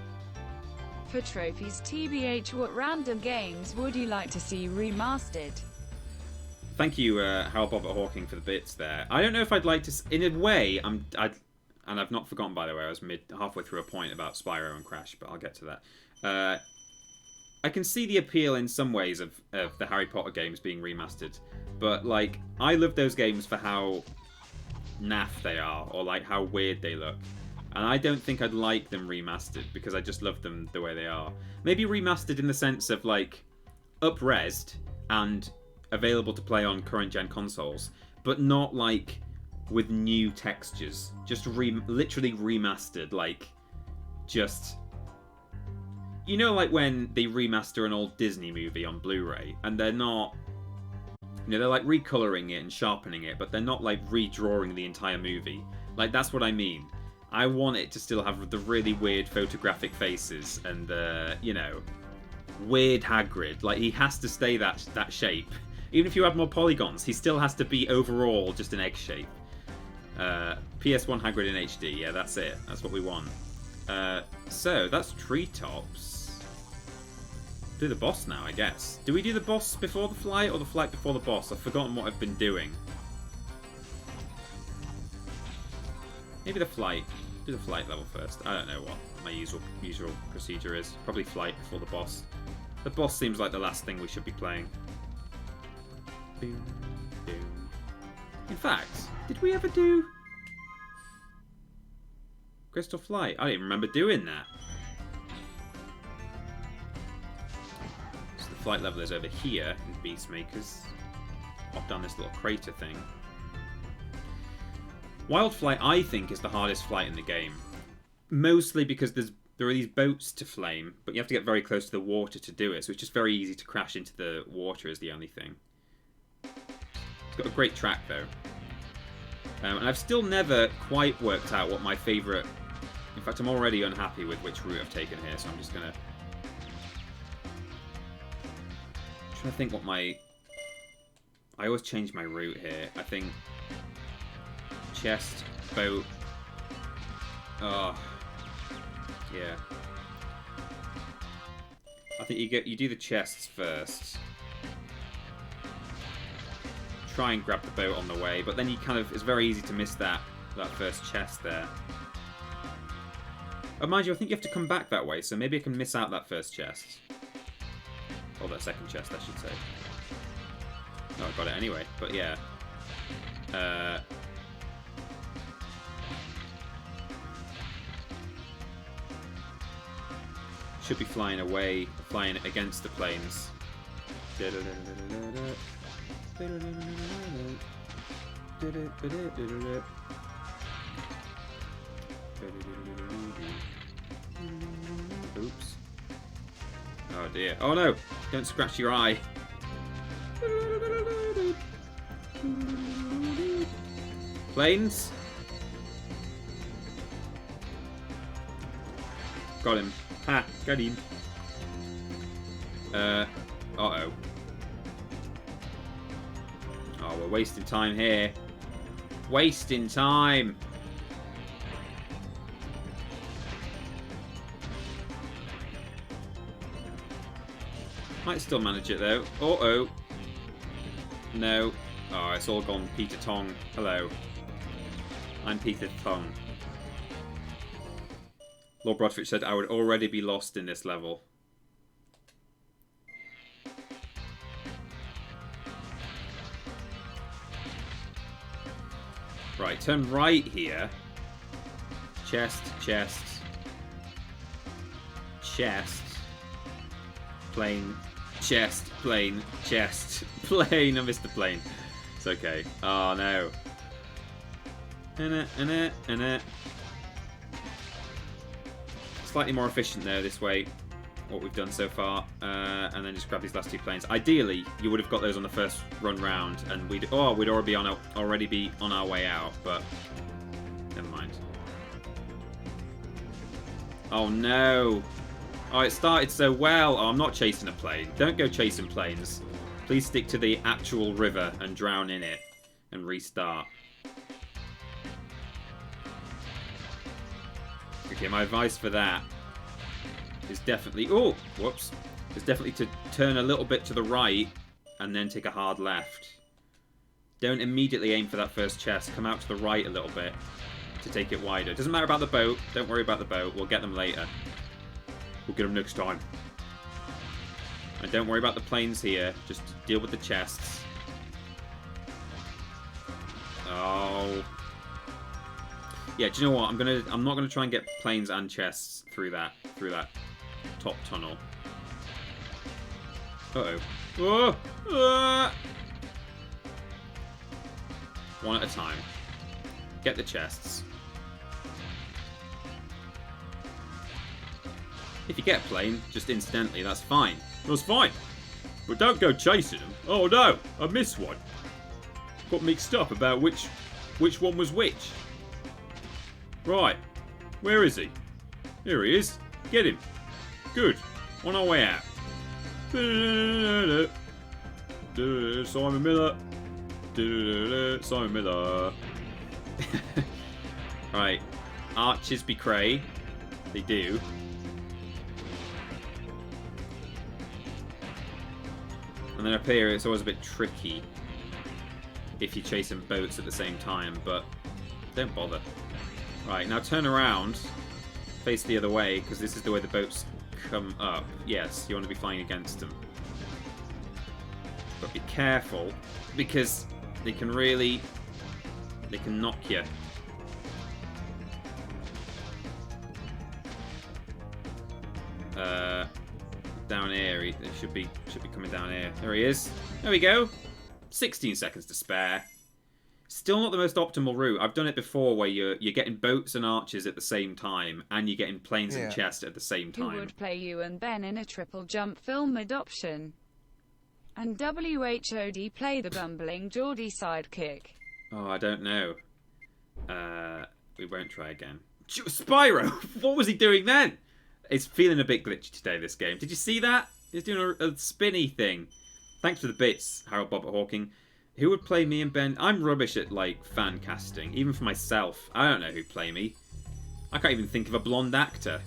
B: for trophies. TBH, what random games would you like to see remastered?
A: Thank you, Harold Bobbert Hawking, for the bits there. I don't know if I'd like to... In a way, and I've not forgotten, by the way, I was halfway through a point about Spyro and Crash, but I'll get to that. I can see the appeal in some ways of the Harry Potter games being remastered, but like I love those games for how naff they are, or like how weird they look. And I don't think I'd like them remastered because I just love them the way they are. Maybe remastered in the sense of like up-resed and available to play on current gen consoles, but not like with new textures. Just literally remastered, like just, you know, like when they remaster an old Disney movie on Blu-ray and they're not, you know, they're like recoloring it and sharpening it, but they're not like redrawing the entire movie. Like that's what I mean. I want it to still have the really weird photographic faces and you know, weird Hagrid. Like he has to stay that shape. Even if you add more polygons, he still has to be overall just an egg shape. PS1 Hagrid in HD, yeah, that's it. That's what we want. So that's Treetops. Do the boss now, I guess. Do we do the boss before the flight or the flight before the boss? I've forgotten what I've been doing. Maybe the flight. Do the flight level first. I don't know what my usual procedure is. Probably flight before the boss. The boss seems like the last thing we should be playing. Boom, boom. In fact, did we ever do Crystal Flight? I don't even remember doing that. So the flight level is over here in Beastmakers. Off down this little crater thing. Wild Flight, I think, is the hardest flight in the game. Mostly because there are these boats to flame, but you have to get very close to the water to do it, so it's just very easy to crash into the water is the only thing. It's got a great track, though. And I've still never quite worked out what my favourite... In fact, I'm already unhappy with which route I've taken here, so I'm just going to... trying to think what my... I always change my route here. I think... chest, boat. Oh, yeah. I think you do the chests first. Try and grab the boat on the way, but then you kind of, it's very easy to miss that first chest there. Oh, mind you, I think you have to come back that way, so maybe I can miss out that first chest. Or that second chest, I should say. Oh, I got it anyway, but yeah. Should be flying away, flying against the planes. Oops. Oh dear. Oh no! Don't scratch your eye. Planes? Got him. Ha! Got him. Uh-oh. Oh, we're wasting time here. Wasting time! Might still manage it, though. Uh-oh. No. Oh, it's all gone Peter Tong. Hello. I'm Peter Tong. Lord Brodfitch said I would already be lost in this level. Right, turn right here. Chest, chest. Chest. Plane. Chest, plane, chest, plane. I missed the plane. It's okay. Oh no. Slightly more efficient there this way, what we've done so far, and then just grab these last two planes. Ideally, you would have got those on the first run round, and we'd already be on our way out, but never mind. Oh no! Oh, it started so well. Oh, I'm not chasing a plane. Don't go chasing planes. Please stick to the actual river and drown in it, and restart. Okay, my advice for that is definitely... Oh, whoops. Is definitely to turn a little bit to the right and then take a hard left. Don't immediately aim for that first chest. Come out to the right a little bit to take it wider. Doesn't matter about the boat. Don't worry about the boat. We'll get them later. We'll get them next time. And don't worry about the planes here. Just deal with the chests. Oh. Yeah, do you know what? I'm not gonna try and get planes and chests through that top tunnel. Uh-oh. Oh! One at a time. Get the chests. If you get a plane, just incidentally, that's fine. That's fine. But don't go chasing them. Oh no, I missed one. Got mixed up about which one was which. Right. Where is he? Here he is. Get him. Good. On our way out. Simon Miller. Simon Miller. Right. Archers be cray. They do. And then up here it's always a bit tricky if you're chasing boats at the same time, but don't bother. Right, now turn around, face the other way, because this is the way the boats come up. Yes, you want to be flying against them. But be careful, because they can knock you. Down here, it should be coming down here. There he is. There we go. 16 seconds to spare. Still not the most optimal route. I've done it before where you're getting boats and archers at the same time, and you're getting planes and chests at the same time.
B: Who would play you and Ben in a triple jump film adoption? And WHOD play the bumbling Geordie sidekick?
A: Oh, I don't know. We won't try again. Spyro! What was he doing then? It's feeling a bit glitchy today, this game. Did you see that? He's doing a spinny thing. Thanks for the bits, Harold Bobbert Hawking. Who would play me and Ben? I'm rubbish at, like, fan casting. Even for myself. I don't know who'd play me. I can't even think of a blonde actor.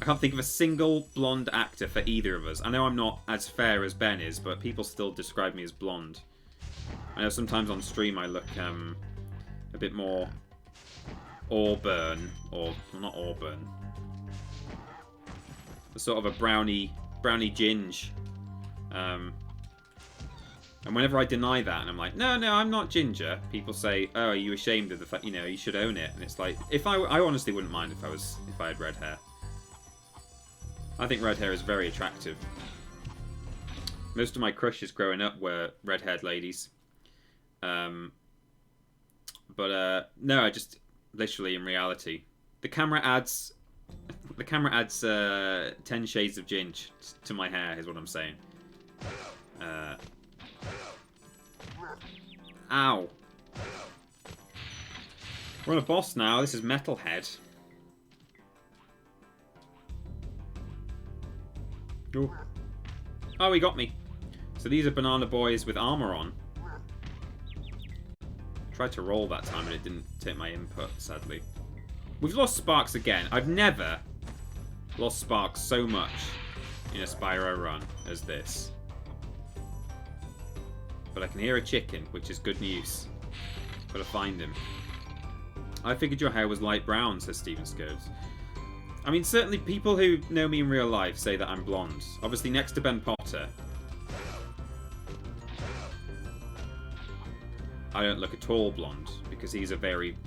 A: I can't think of a single blonde actor for either of us. I know I'm not as fair as Ben is, but people still describe me as blonde. I know sometimes on stream I look a bit more auburn. Or, well, not auburn. Sort of a brownie ginge. And whenever I deny that, and I'm like, no, I'm not ginger, people say, oh, are you ashamed of the fact, you should own it. And it's like, I honestly wouldn't mind if I had red hair. I think red hair is very attractive. Most of my crushes growing up were red-haired ladies. No, I just, literally in reality, the camera adds 10 shades of ginge to my hair, is what I'm saying. Ow. We're on a boss now. This is Metalhead. Ooh. Oh, he got me. So these are banana boys with armor on. Tried to roll that time, but it didn't take my input, sadly. We've lost Sparks again. I've never lost Sparks so much in a Spyro run as this. But I can hear a chicken, which is good news. Gotta find him. I figured your hair was light brown, says Steven Scoves. I mean, certainly people who know me in real life say that I'm blonde. Obviously, next to Ben Potter, I don't look at all blonde, because he's a very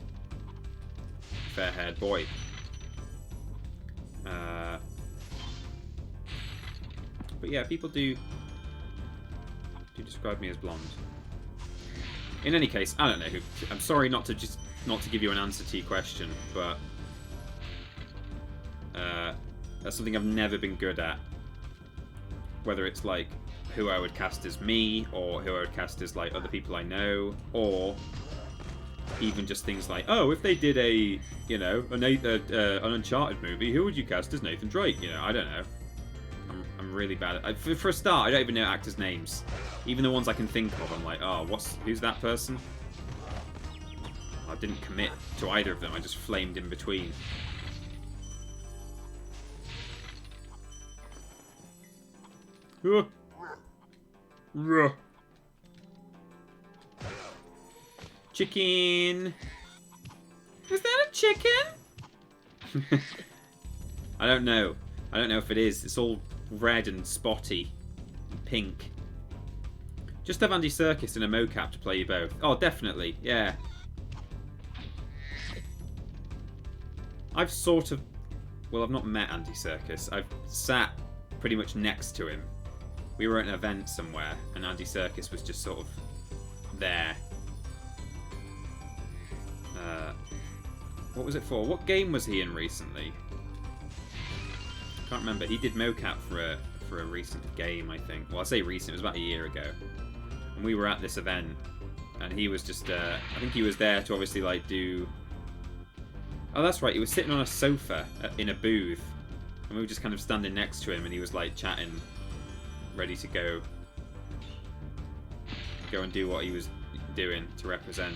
A: fair-haired boy. But yeah, people do describe me as blonde. In any case, I don't know who. I'm sorry not to give you an answer to your question, but that's something I've never been good at. Whether it's like who I would cast as me, or who I would cast as like other people I know, or even just things like, oh, if they did an Uncharted movie, who would you cast as Nathan Drake? I don't know. I'm really bad at. For a start, I don't even know actors' names. Even the ones I can think of, I'm like, oh, who's that person? I didn't commit to either of them. I just flamed in between. Chicken. Is that a chicken? I don't know. I don't know if it is. It's all red and spotty. pink. Just have Andy Serkis in a mocap to play you both. Oh, definitely, yeah. I've sort of... Well, I've not met Andy Serkis. I've sat pretty much next to him. We were at an event somewhere, and Andy Serkis was just sort of there. What was it for? What game was he in recently? I can't remember. He did mocap for a recent game, I think. Well, I say recent. It was about a year ago. And we were at this event, and he was just... I think he was there to obviously, like, do... Oh, that's right. He was sitting on a sofa in a booth, and we were just kind of standing next to him, and he was, like, chatting, ready to go and do what he was doing to represent.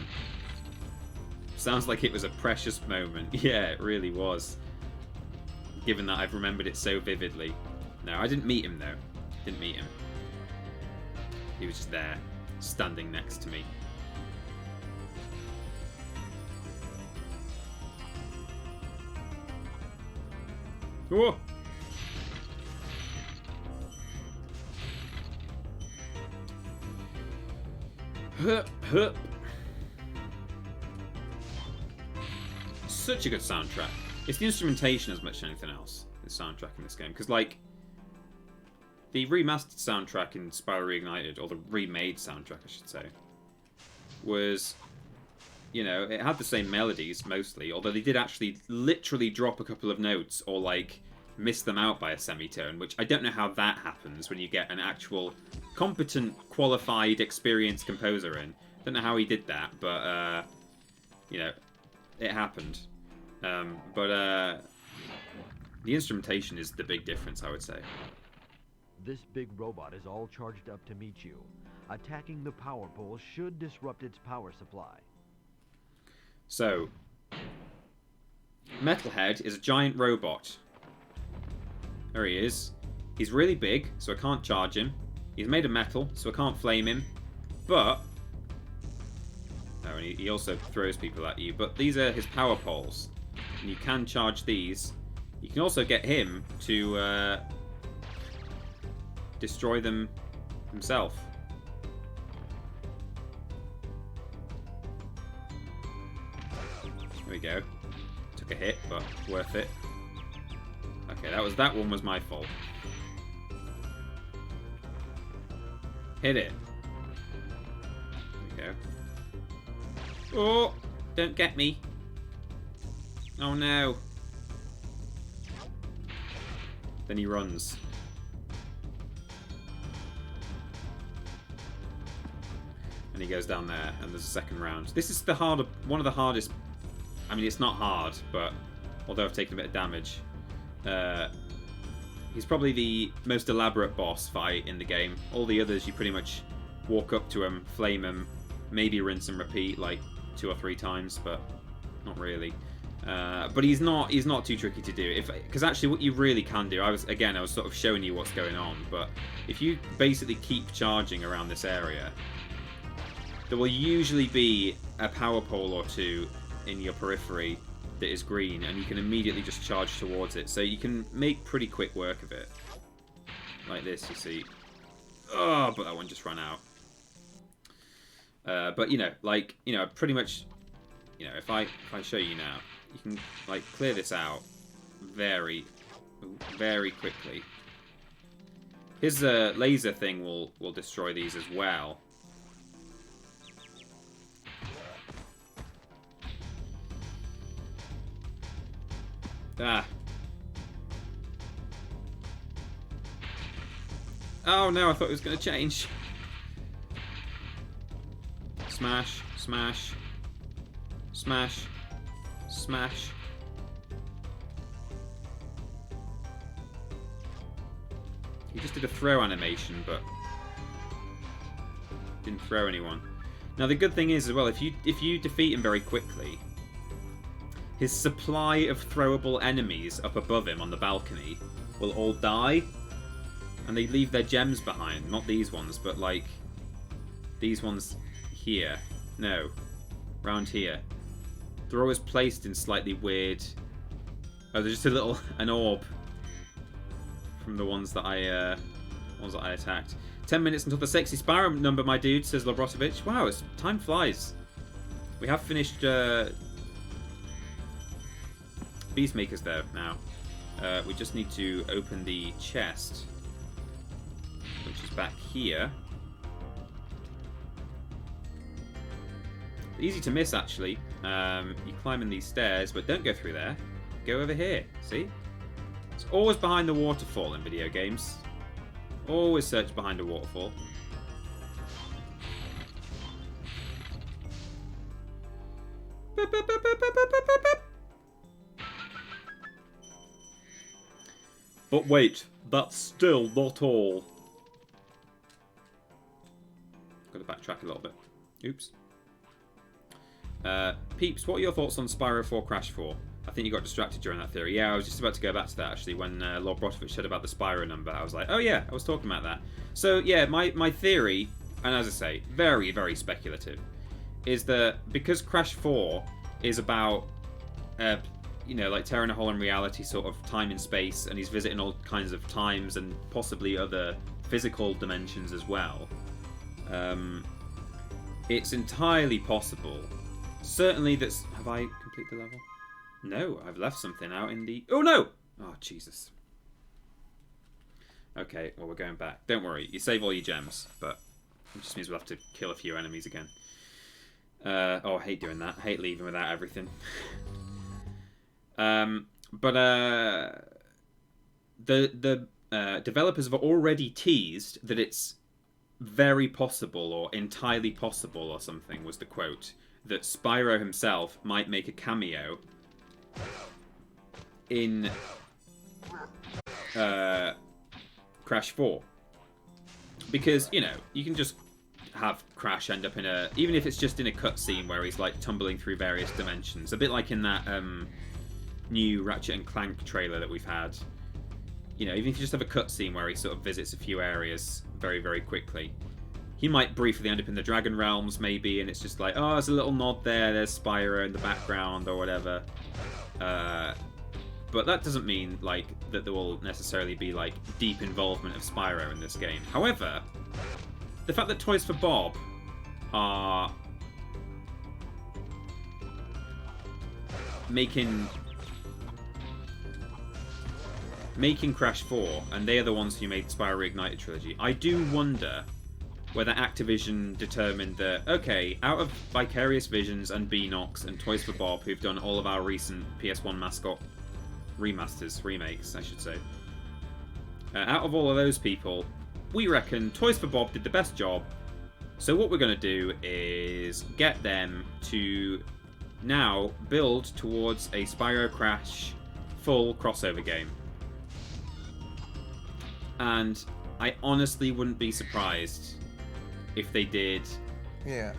A: Sounds like it was a precious moment. Yeah, it really was. Given that I've remembered it so vividly. No, I didn't meet him, though. Didn't meet him. He was just there, standing next to me. Whoa! Hup, hup. Such a good soundtrack. It's the instrumentation as much as anything else, the soundtrack in this game. Because, like, the remastered soundtrack in Spyro Reignited, or the remade soundtrack, I should say, was, you know, it had the same melodies, mostly, although they did actually literally drop a couple of notes, or, like, miss them out by a semitone, which I don't know how that happens when you get an actual competent, qualified, experienced composer in. Don't know how he did that, but, you know, it happened. The instrumentation is the big difference, I would say.
D: This big robot is all charged up to meet you. Attacking the power pole should disrupt its power supply.
A: So, Metalhead is a giant robot. There he is. He's really big, so I can't charge him. He's made of metal, so I can't flame him. But... Oh, and he also throws people at you. But these are his power poles. And you can charge these. You can also get him to destroy them himself. There we go. Took a hit, but worth it. Okay, that one was my fault. Hit it. There we go. Oh! Don't get me. Oh no. Then he runs. And he goes down there, and there's a second round. This is one of the hardest... I mean, it's not hard, but... Although I've taken a bit of damage. He's probably the most elaborate boss fight in the game. All the others, you pretty much walk up to him, flame him, maybe rinse and repeat like 2 or 3 times, but not really. But he's not too tricky to do. Because actually what you really can do, I was sort of showing you what's going on, but if you basically keep charging around this area, there will usually be a power pole or two in your periphery that is green, and you can immediately just charge towards it. So you can make pretty quick work of it. Like this, you see. Oh, but that one just ran out. But, you know, like, you know, pretty much, you know, if I show you now, you can, like, clear this out very, very quickly. His laser thing will destroy these as well. Ah. Oh no, I thought it was going to change. Smash, smash, smash, smash. He just did a throw animation, but didn't throw anyone. Now the good thing is as well, if you defeat him very quickly, his supply of throwable enemies up above him on the balcony will all die, and they leave their gems behind. Not these ones, but like these ones here. No, round here. They're always placed in slightly weird... Oh, there's just an orb from the ones that I ones that I attacked. 10 minutes until the sexy Spyro number, my dude, says Lobrotovich. Wow, time flies. We have finished Beastmakers there now. We just need to open the chest, which is back here. Easy to miss, actually. You climb in these stairs, but don't go through there. Go over here. See? It's always behind the waterfall in video games. Always search behind a waterfall. But wait, that's still not all. Got to backtrack a little bit. Oops. Peeps, what are your thoughts on Spyro 4 Crash 4? I think you got distracted during that theory. Yeah, I was just about to go back to that, actually, when Lord Brotovich said about the Spyro number. I was like, oh yeah, I was talking about that. So, yeah, my theory, and as I say, very, very speculative, is that because Crash 4 is about, you know, like tearing a hole in reality, sort of time and space, and he's visiting all kinds of times and possibly other physical dimensions as well, it's entirely possible. Certainly that's... Have I completed the level? No, I've left something out in the... Oh, no! Oh, Jesus. Okay, well, we're going back. Don't worry, you save all your gems, but it just means we'll have to kill a few enemies again. Oh, I hate doing that. I hate leaving without everything. The developers have already teased that it's very possible, or entirely possible, or something, was the quote, that Spyro himself might make a cameo in Crash 4. Because, you know, you can just have Crash end up in a... Even if it's just in a cutscene where he's, like, tumbling through various dimensions. A bit like in that new Ratchet and Clank trailer that we've had. You know, even if you just have a cutscene where he sort of visits a few areas very, very quickly. He might briefly end up in the Dragon Realms, maybe, and it's just like, oh, there's a little nod there, there's Spyro in the background, or whatever. But that doesn't mean, like, that there will necessarily be, like, deep involvement of Spyro in this game. However, the fact that Toys for Bob are making Crash 4, and they are the ones who made Spyro Reignited trilogy, I do wonder whether Activision determined that, okay, out of Vicarious Visions and Beanox and Toys for Bob, who've done all of our recent PS1 mascot remakes, I should say, out of all of those people, we reckon Toys for Bob did the best job, so what we're going to do is get them to now build towards a Spyro Crash full crossover game. And I honestly wouldn't be surprised if they did.
C: Yeah.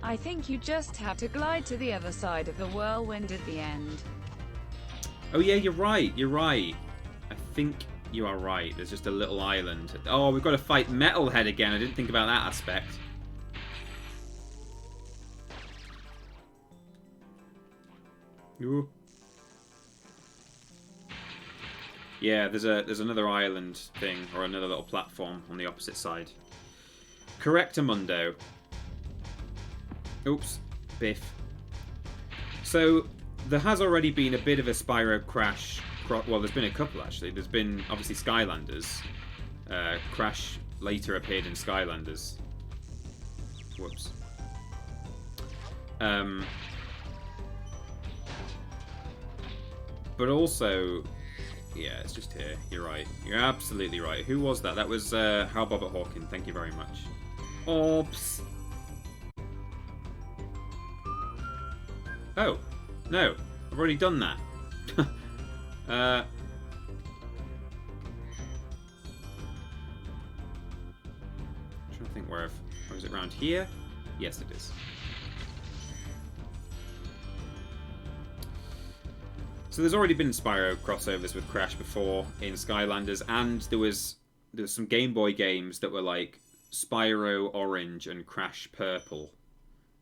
B: I think you just have to glide to the other side of the whirlwind at the end.
A: Oh yeah, you're right, I think you are right. There's just a little island. Oh, we've got to fight Metalhead again. I didn't think about that aspect. Ooh. Yeah, there's another island thing, or another little platform on the opposite side. Correctamundo. Oops. Biff. So, there has already been a bit of a Spyro Crash... Well, there's been a couple, actually. There's been, obviously, Skylanders. Crash later appeared in Skylanders. Whoops. But also... Yeah, it's just here. You're right. You're absolutely right. Who was that? That was How Bobbert Hawkin. Thank you very much. Oops. Oh. No. I've already done that. Trying to think where is it around here? Yes, it is. So there's already been Spyro crossovers with Crash before in Skylanders, and there was some Game Boy games that were like Spyro Orange and Crash Purple,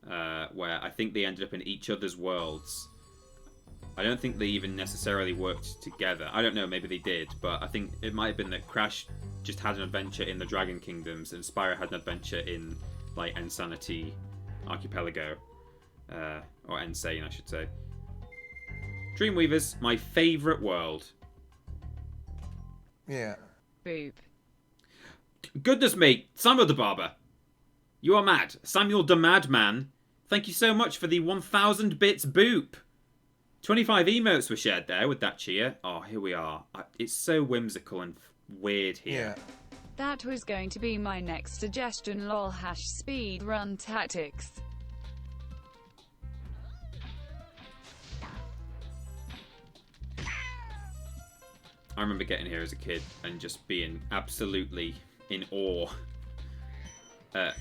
A: where I think they ended up in each other's worlds. I don't think they even necessarily worked together. I don't know, maybe they did, but I think it might have been that Crash just had an adventure in the Dragon Kingdoms and Spyro had an adventure in, like, Insanity Archipelago. Or Insane, I should say. Dreamweavers, my favourite world.
C: Yeah.
B: Boop.
A: Goodness me, Samuel the Barber. You are mad. Samuel the Madman. Thank you so much for the 1000 bits boop. 25 emotes were shared there with that cheer. Oh, here we are. It's so whimsical and weird here.
C: Yeah.
B: That was going to be my next suggestion, lol #speedrun tactics.
A: I remember getting here as a kid and just being absolutely in awe at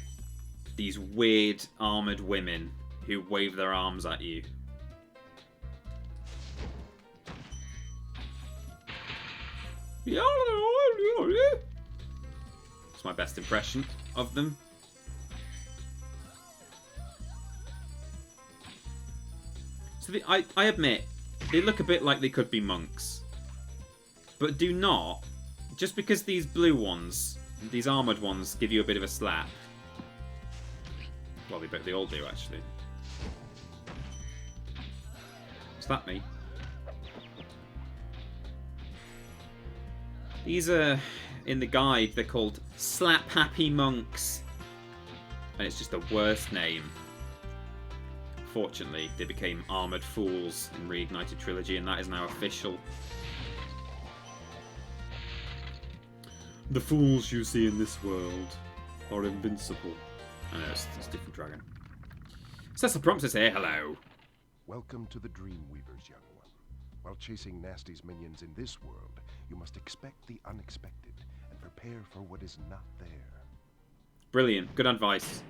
A: these weird armoured women who wave their arms at you. It's my best impression of them. So I admit, they look a bit like they could be monks. But do not, just because these blue ones, these armoured ones, give you a bit of a slap. Well, they all do, actually. Slap me. These are, in the guide, they're called Slap Happy Monks. And it's just the worst name. Fortunately, they became Armoured Fools in Reignited Trilogy, and that is now official. The fools you see in this world are invincible. I know, it's a different dragon. Cecil Prompt says, hey, hello.
F: Welcome to the Dreamweavers, young one. While chasing Nasty's minions in this world, you must expect the unexpected and prepare for what is not there.
A: Brilliant. Good advice.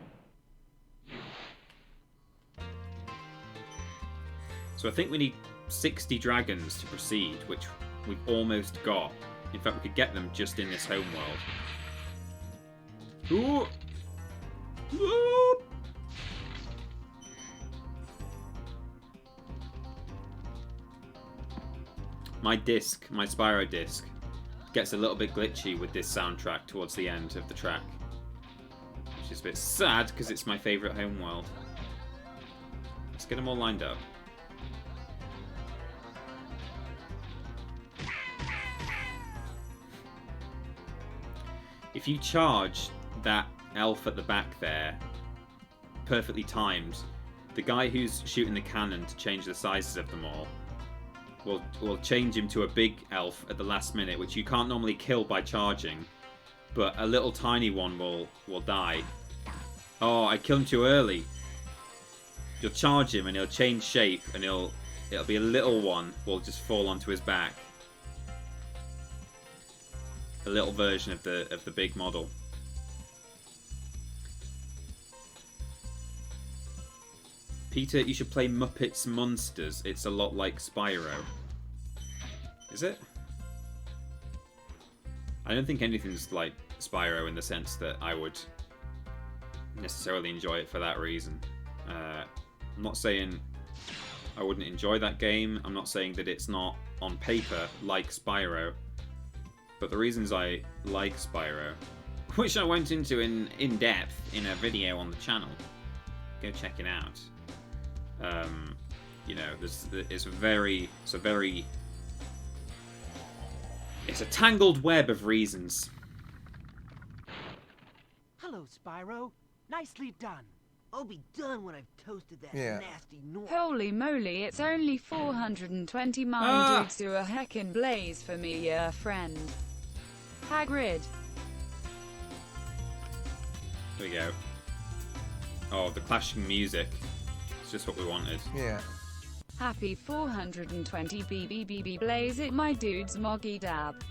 A: So I think we need 60 dragons to proceed, which we've almost got. In fact, we could get them just in this home world. Ooh. Ooh. My disc, my Spyro disc, gets a little bit glitchy with this soundtrack towards the end of the track. Which is a bit sad, because it's my favourite home world. Let's get them all lined up. If you charge that elf at the back there, perfectly timed, the guy who's shooting the cannon to change the sizes of them all will change him to a big elf at the last minute, which you can't normally kill by charging, but a little tiny one will die. Oh, I killed him too early. You'll charge him and he'll change shape, and it'll be a little one will just fall onto his back. A little version of the big model. Peter, you should play Muppets Monsters. It's a lot like Spyro. Is it? I don't think anything's like Spyro in the sense that I would necessarily enjoy it for that reason. I'm not saying I wouldn't enjoy that game. I'm not saying that it's not on paper like Spyro. But the reasons I like Spyro, which I went into in depth in a video on the channel, go check it out. You know, it's a tangled web of reasons.
E: Hello, Spyro. Nicely done. I'll be done when I've toasted that nasty North.
B: Holy moly, it's only 420 mine dudes to a heckin' blaze for me, friend. Hagrid.
A: There we go. Oh, the clashing music. It's just what we wanted.
C: Yeah.
B: Happy 420 BBBB blaze it, my dudes, Moggy Dab.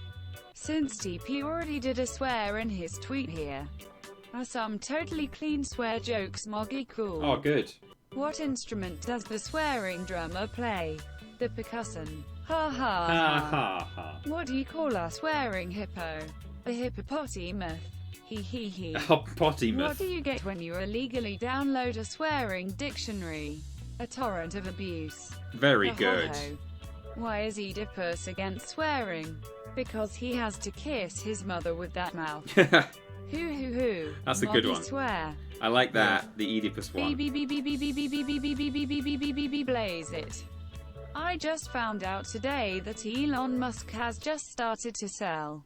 B: Since TP already did a swear in his tweet here. Are some totally clean swear jokes, Moggy cool.
A: Oh, good.
B: What instrument does the swearing drummer play? The percussion. Ha ha
A: Ha ha ha.
B: What do you call a swearing hippo? A hippopotamus. He he he.
A: Oh, potty
B: What
A: myth.
B: do you get when you illegally download a swearing dictionary? A torrent of abuse.
A: Very good.
B: Ho-ho-ho. Why is Oedipus against swearing? Because he has to kiss his mother with that mouth. Hoo.
A: That's a good one.
B: Swear.
A: I like that, the Oedipus one.
B: Blaze it. I just found out today that Elon Musk has just started to sell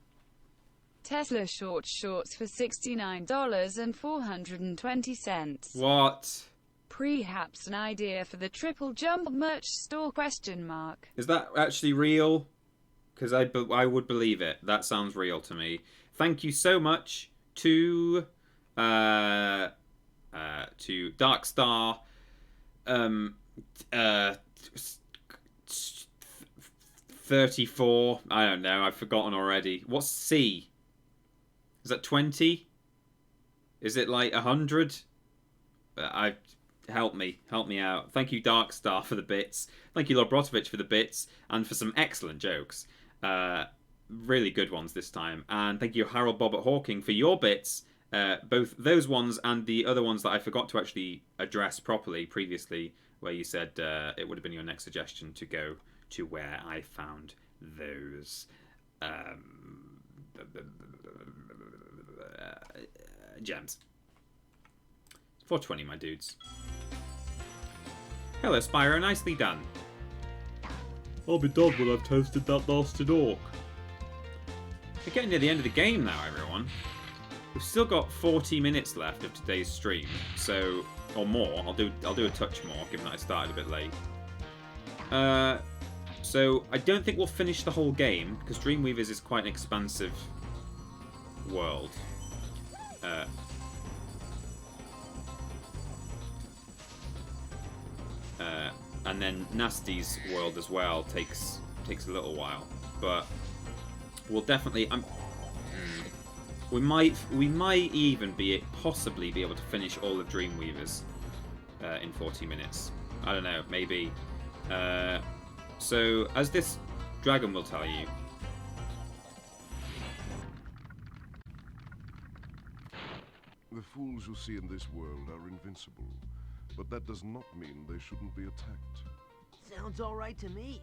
B: Tesla shorts for $69.420.
A: What?
B: Perhaps an idea for the TripleJump merch store ?
A: Is that actually real? Because I would believe it. That sounds real to me. Thank you so much to Darkstar 34. I don't know. I've forgotten already. What's C? Is that 20? Is it like 100? Help me out. Thank you, Darkstar, for the bits. Thank you, Lobrotovich, for the bits and for some excellent jokes. Really good ones this time. And thank you, Harold Bobbert Hawking, for your bits. Both those ones and the other ones that I forgot to actually address properly previously, where you said it would have been your next suggestion to go to where I found those gems. 420, my dudes. Hello, Spyro. Nicely done. I'll be done when I've toasted that bastard orc. We're getting near the end of the game now, everyone. We've still got 40 minutes left of today's stream, so or more. I'll do a touch more, given that I started a bit late. So I don't think we'll finish the whole game because Dreamweavers is quite an expansive world. And then Nasty's world as well takes a little while, but we'll definitely. We might even possibly be able to finish all of Dreamweavers in 40 minutes. I don't know, maybe. So as this dragon will tell you.
F: The fools you see in this world are invincible, but that does not mean they shouldn't be attacked.
E: Sounds all right to me.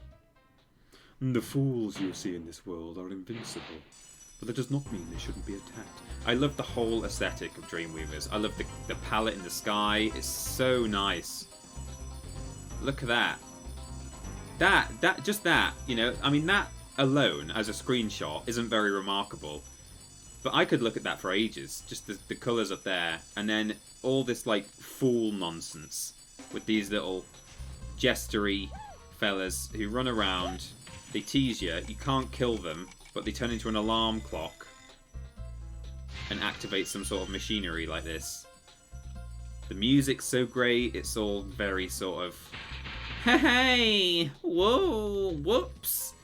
A: The fools you see in this world are invincible, but that does not mean they shouldn't be attacked. I love the whole aesthetic of Dreamweavers. I love the palette in the sky. It's so nice. Look at that. Just that, you know, I mean, that alone as a screenshot isn't very remarkable. But I could look at that for ages. Just the colours up there. And then all this, like, fool nonsense with these little jestery fellas who run around. They tease you. You can't kill them, but they turn into an alarm clock and activate some sort of machinery like this. The music's so great. It's all very sort of, hey, whoa, whoops.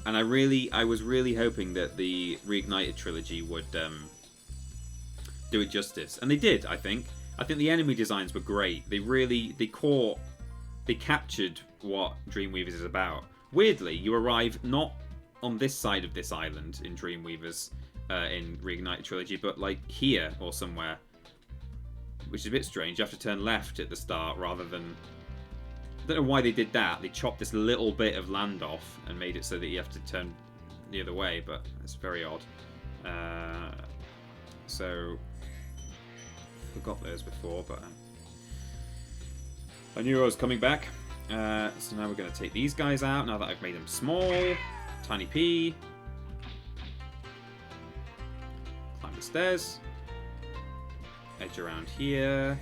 A: And I was really hoping that the Reignited trilogy would do it justice, and they did. I think the enemy designs were great. They captured what Dreamweavers is about. Weirdly, you arrive not on this side of this island in Dreamweavers in Reignited trilogy, but like here or somewhere, which is a bit strange. You have to turn left at the start rather than. I don't know why they did that. They chopped this little bit of land off and made it so that you have to turn the other way, but it's very odd. So, forgot those before, but I knew I was coming back. So now we're going to take these guys out, now that I've made them small. Tiny P. Climb the stairs. Edge around here.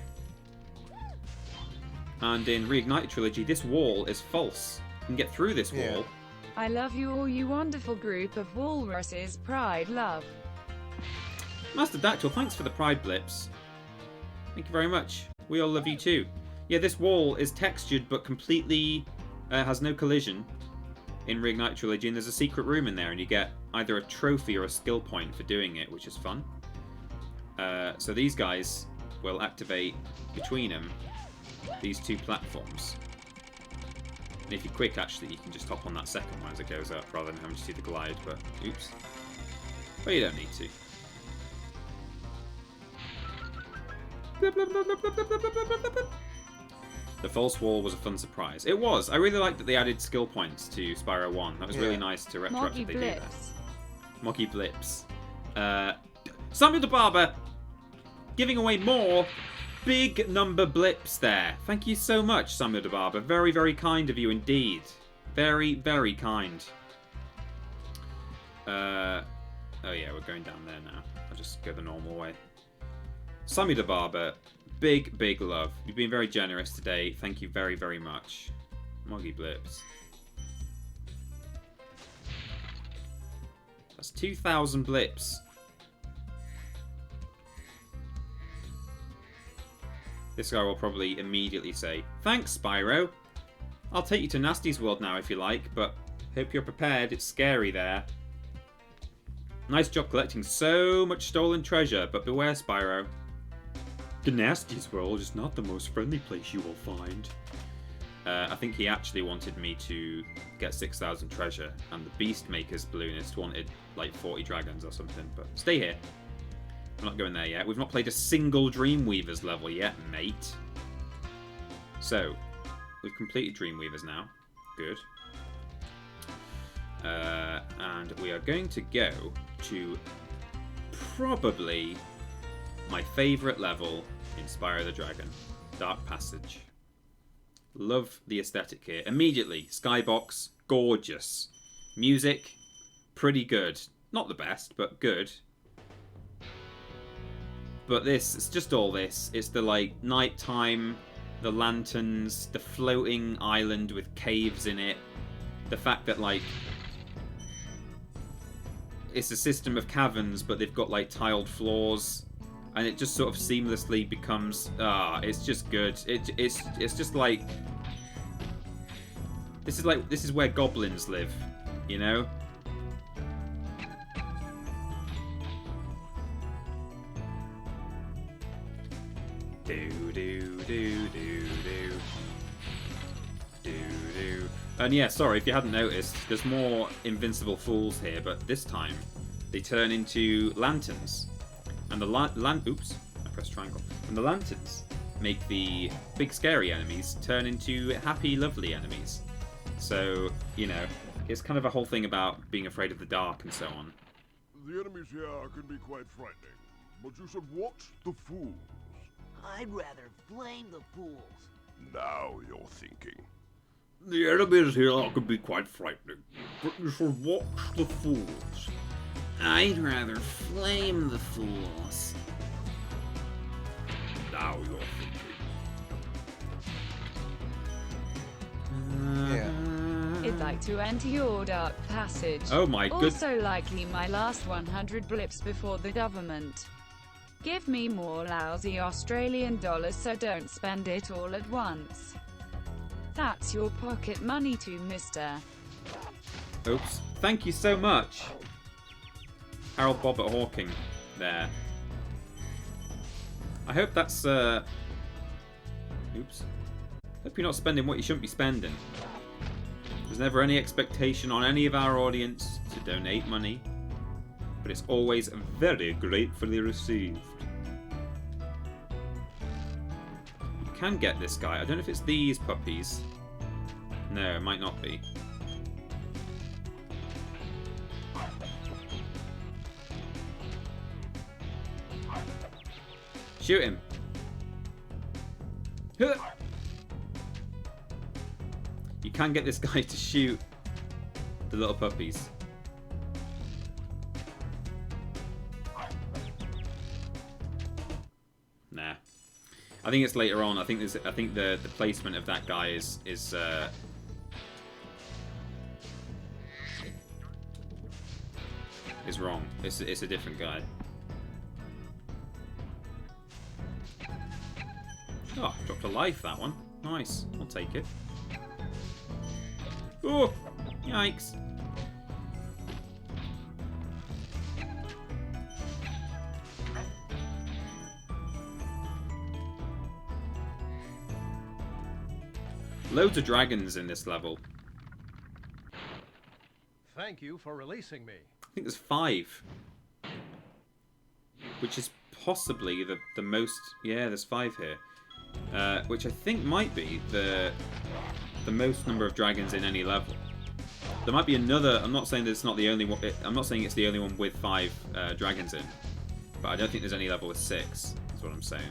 A: And in Reignited trilogy, this wall is false. You can get through this wall.
B: I love you all, you wonderful group of walruses. Pride, love.
A: Master Dactyl, thanks for the pride blips. Thank you very much. We all love you too. Yeah, this wall is textured but completely has no collision in Reignited trilogy, and there's a secret room in there, and you get either a trophy or a skill point for doing it, which is fun. So these guys will activate between them these two platforms. And if you're quick, actually, you can just hop on that second one as it goes up, rather than having to do the glide, but oops. But you don't need to. The false wall was a fun surprise. It was. I really liked that they added skill points to Spyro 1. That was really nice to retroactively do that. Moggy Blips. Samuel the Barber giving away more big number blips there. Thank you so much, Samuel the Barber. Very, very kind of you indeed. Very, very kind. Oh yeah, we're going down there now. I'll just go the normal way. Samuel the Barber, big, big love. You've been very generous today. Thank you very, very much. Moggy Blips. That's 2,000 blips. This guy will probably immediately say, "Thanks, Spyro. I'll take you to Nasty's world now if you like, but hope you're prepared. It's scary there. Nice job collecting so much stolen treasure, but beware, Spyro. The Nasty's world is not the most friendly place you will find." I think he actually wanted me to get 6,000 treasure, and the Beastmaker's balloonist wanted like 40 dragons or something, but stay here. I'm not going there yet. We've not played a single Dreamweavers level yet, mate. So, we've completed Dreamweavers now. Good. And we are going to go to probably my favourite level in Spyro the Dragon, Dark Passage. Love the aesthetic here. Immediately, skybox, gorgeous. Music, pretty good. Not the best, but good. But this, it's just all this. It's the, like, nighttime, the lanterns, the floating island with caves in it. The fact that, like, it's a system of caverns, but they've got, like, tiled floors. And it just sort of seamlessly becomes, it's just good. It's just like, this is where goblins live, you know? And yeah, sorry if you hadn't noticed, there's more invincible fools here, but this time they turn into lanterns. And the oops, I pressed triangle. And the lanterns make the big scary enemies turn into happy, lovely enemies. So, you know, it's kind of a whole thing about being afraid of the dark and so on.
F: The enemies here can be quite frightening, but you should watch the fools.
E: I'd rather flame the fools.
F: Now you're thinking.
A: The enemies here can be quite frightening, but you should watch the fools. I'd rather flame the fools. Now you're thinking.
C: Yeah.
B: I'd like to enter your dark passage.
A: Oh my good.
B: Also likely my last 100 blips before the government. Give me more lousy Australian dollars so don't spend it all at once. That's your pocket money too, mister.
A: Oops. Thank you so much. Harold Bobbert Hawking there. I hope that's oops. Hope you're not spending what you shouldn't be spending. There's never any expectation on any of our audience to donate money, but it's always very gratefully received. You can get this guy. I don't know if it's these puppies. No, it might not be. Shoot him. You can get this guy to shoot the little puppies. Nah. I think it's later on. I think the placement of that guy is wrong. It's a different guy. Oh, dropped a life, that one. Nice. I'll take it. Oh! Yikes. Loads of dragons in this level.
G: Thank you for releasing me.
A: I think there's 5. Which is possibly the most... Yeah, there's 5 here. which I think might be the most number of dragons in any level. There might be another. I'm not saying that it's not the only one. I'm not saying it's the only one with 5 dragons in, but I don't think there's any level with 6. That's what I'm saying.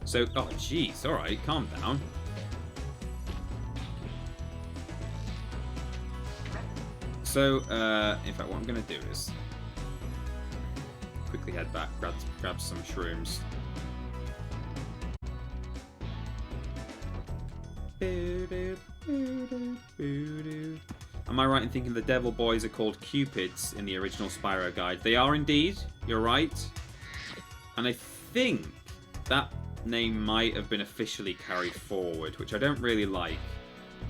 A: So, oh jeez, all right, calm down. So, in fact, what I'm going to do is quickly head back, grab some shrooms. Am I right in thinking the Devil Boys are called Cupids in the original Spyro guide? They are indeed, you're right. And I think that name might have been officially carried forward, which I don't really like.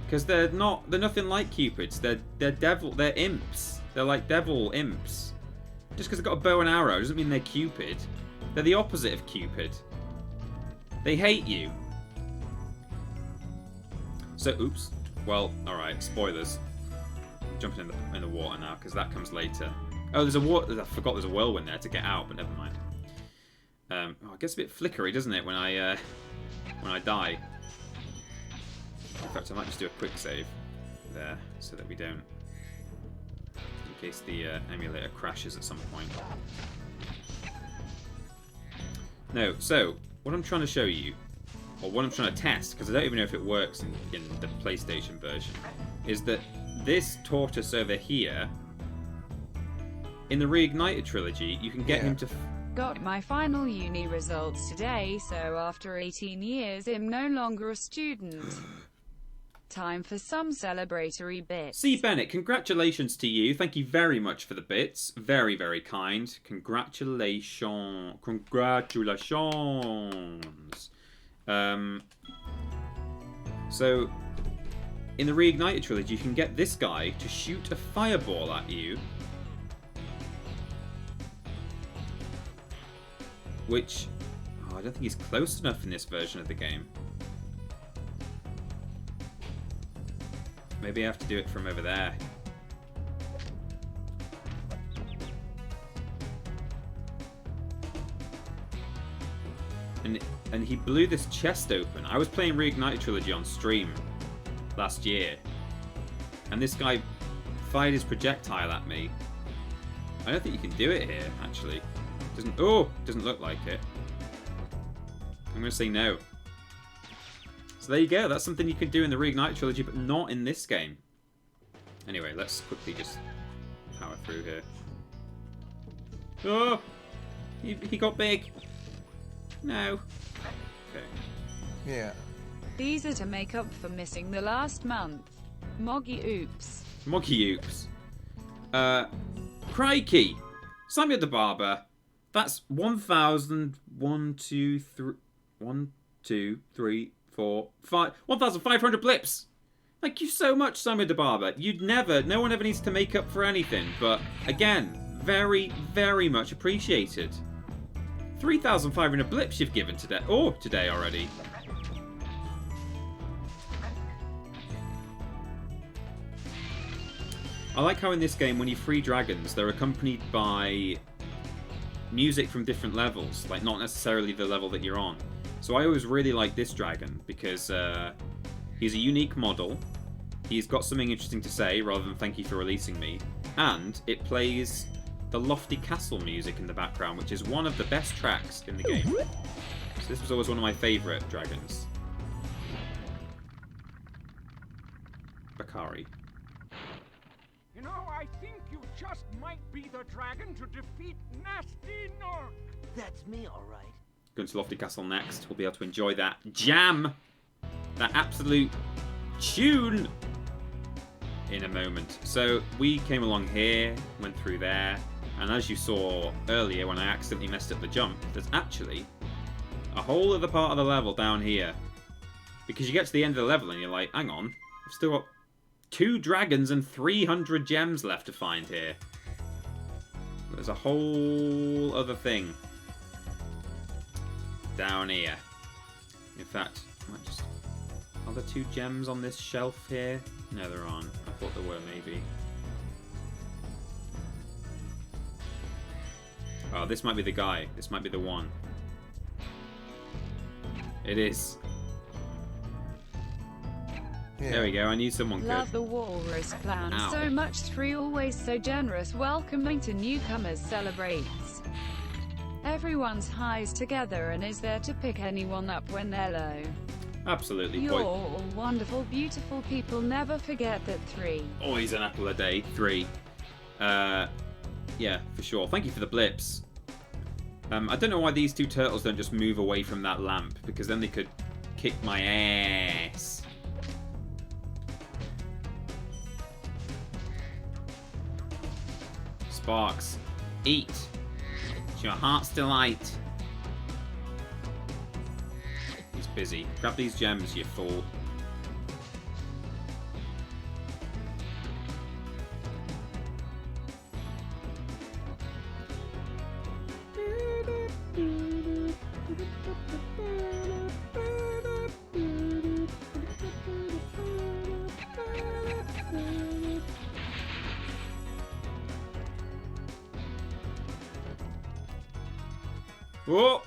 A: Because they're nothing like Cupids. They're imps. They're like devil imps. Just because they've got a bow and arrow doesn't mean they're Cupid. They're the opposite of Cupid. They hate you. So, oops. Well, alright, spoilers. I'm jumping in the water now, because that comes later. Oh, I forgot there's a whirlwind there to get out, but never mind. It gets a bit flickery, doesn't it, when I die? In fact, I might just do a quick save there, so that we don't... in case the emulator crashes at some point. No, so, what I'm trying to show you, or what I'm trying to test, because I don't even know if it works in the PlayStation version, is that this tortoise over here, in the Reignited trilogy, you can get him to...
B: Got my final uni results today, so after 18 years I'm no longer a student. Time for some celebratory bits.
A: C. Bennett, congratulations to you. Thank you very much for the bits. Very, very kind. Congratulations. Congratulations. So, in the Reignited trilogy, you can get this guy to shoot a fireball at you. Which, I don't think he's close enough in this version of the game. Maybe I have to do it from over there. And he blew this chest open. I was playing Reignited Trilogy on stream last year. And this guy fired his projectile at me. I don't think you can do it here, actually. Doesn't look like it. I'm going to say no. So there you go, that's something you can do in the Reignited trilogy, but not in this game. Anyway, let's quickly just power through here. Oh! He got big! No. Okay.
C: Yeah.
B: These are to make up for missing the last month. Moggy oops.
A: Moggy oops. Crikey! Samuel the Barber. That's 1,500 blips. Thank you so much, Samuel the Barber. No one ever needs to make up for anything, but again, very, very much appreciated. 3,500 blips you've given today. Oh, today already. I like how in this game, when you free dragons, they're accompanied by music from different levels, like not necessarily the level that you're on. So I always really like this dragon because he's a unique model. He's got something interesting to say rather than thank you for releasing me. And it plays the lofty castle music in the background, which is one of the best tracks in the game. So this was always one of my favourite dragons. Bakari.
H: You know, I think you just might be the dragon to defeat Nasty Nork.
E: That's me, all right.
A: Going to Lofty Castle next. We'll be able to enjoy that jam, that absolute tune, in a moment. So we came along here, went through there, and as you saw earlier when I accidentally messed up the jump, there's actually a whole other part of the level down here. Because you get to the end of the level and you're like, hang on, I've still got 2 dragons and 300 gems left to find here. There's a whole other thing down here. In fact, are there 2 gems on this shelf here? No, there aren't. I thought there were, maybe. Oh, this might be the guy. This might be the one. It is.
C: Yeah.
A: There we go. I knew someone could.
B: Love the Walrus Clown
A: Ow.
B: so much. 3 always so generous, welcoming to newcomers, celebrates everyone's highs together and is there to pick anyone up when they're low.
A: Absolutely.
B: You're all wonderful, beautiful people. Never forget that 3.
A: Always an apple a day. 3. Yeah, for sure. Thank you for the blips. I don't know why these 2 turtles don't just move away from that lamp, because then they could kick my ass. Sparks, eat. It's your heart's delight. He's busy. Grab these gems, you fool. Oh!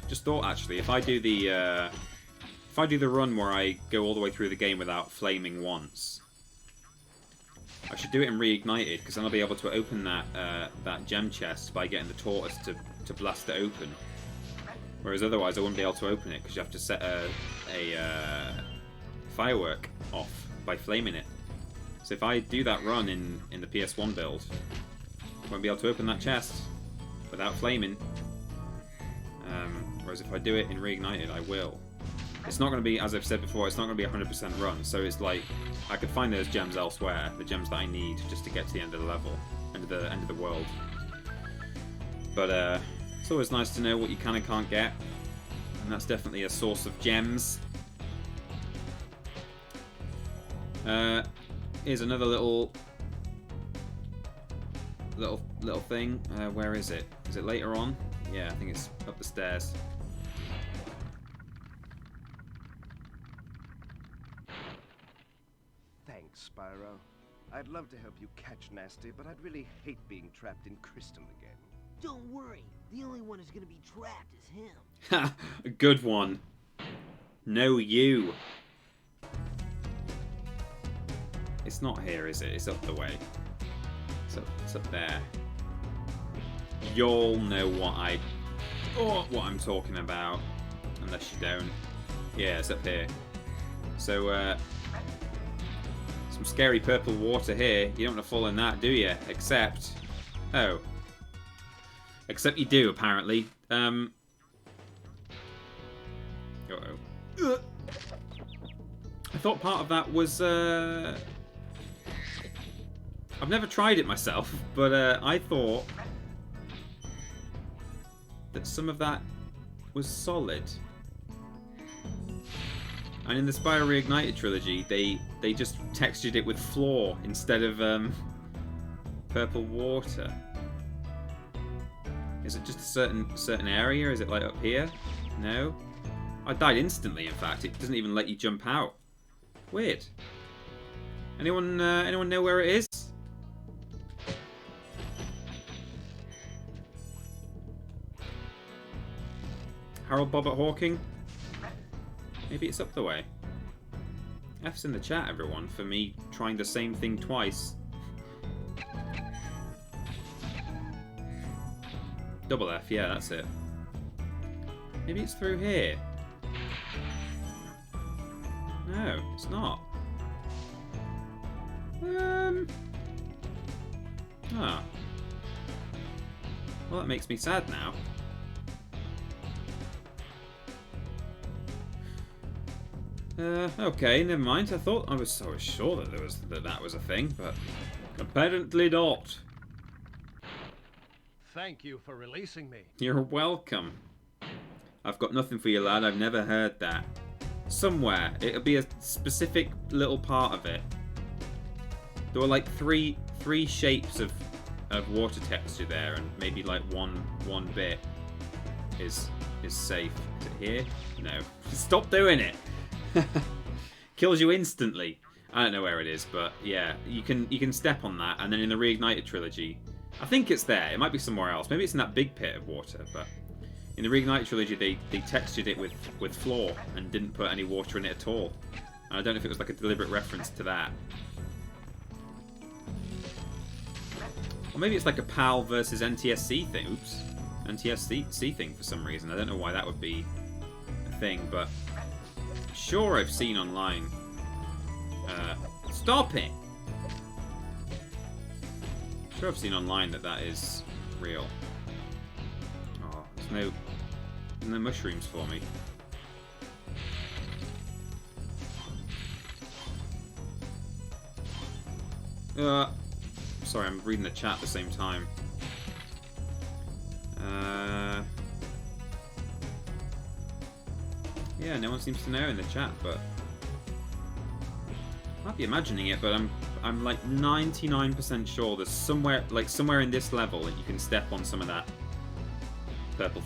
A: Just thought, actually, if I do the run where I go all the way through the game without flaming once, I should do it in reignited, because then I'll be able to open that gem chest by getting the tortoise to blast it open. Whereas otherwise I wouldn't be able to open it, because you have to set a firework off by flaming it. So if I do that run in the PS1 build, I won't be able to open that chest without flaming. Whereas if I do it in reignited, I will. It's not going to be, as I've said before, it's not going to be a 100% run. So it's like, I could find those gems elsewhere, the gems that I need just to get to the end of the level, end of the world. But it's always nice to know what you can and can't get. And that's definitely a source of gems. Here's another little thing. Where is it? Is it later on? Yeah, I think it's up the stairs.
F: Thanks, Spyro. I'd love to help you catch Nasty, but I'd really hate being trapped in Crystal again.
E: Don't worry. The only one who's gonna be trapped is him.
A: Ha! A good one. No, you. It's not here, is it? It's up the way. It's up there. You'll know what I'm talking about, unless you don't. Yeah, it's up here. So, some scary purple water here. You don't want to fall in that, do you? Except you do, apparently. Uh-oh. I thought part of that was, I've never tried it myself, but I thought that some of that was solid. And in the Spyro Reignited trilogy, they just textured it with floor instead of purple water. Is it just a certain area? Is it like up here? No? I died instantly, in fact. It doesn't even let you jump out. Weird. Anyone know where it is? Harold Bobbert Hawking? Maybe it's up the way. F's in the chat, everyone, for me trying the same thing twice. Double F, yeah, that's it. Maybe it's through here. No, it's not. Ah. Well, that makes me sad now. Okay, never mind. I thought I was so sure that that was a thing, but apparently not.
G: Thank you for releasing me.
A: You're welcome. I've got nothing for you, lad. I've never heard that. Somewhere. It'll be a specific little part of it. There were like three shapes of water texture there, and maybe like one bit is safe. Is it here? No. Stop doing it. Kills you instantly. I don't know where it is, but yeah, you can step on that, and then in the Reignited trilogy, I think it's there. It might be somewhere else. Maybe it's in that big pit of water, but in the Reignited trilogy, they textured it with floor and didn't put any water in it at all. And I don't know if it was like a deliberate reference to that. Or maybe it's like a PAL versus NTSC thing. Oops. NTSC thing for some reason. I don't know why that would be a thing, but sure I've seen online. Stop it! Sure I've seen online that is real. Oh, there's no mushrooms for me. Sorry, I'm reading the chat at the same time. Yeah, no one seems to know in the chat, but I might be imagining it, but I'm like 99% sure there's somewhere in this level that you can step on some of that purple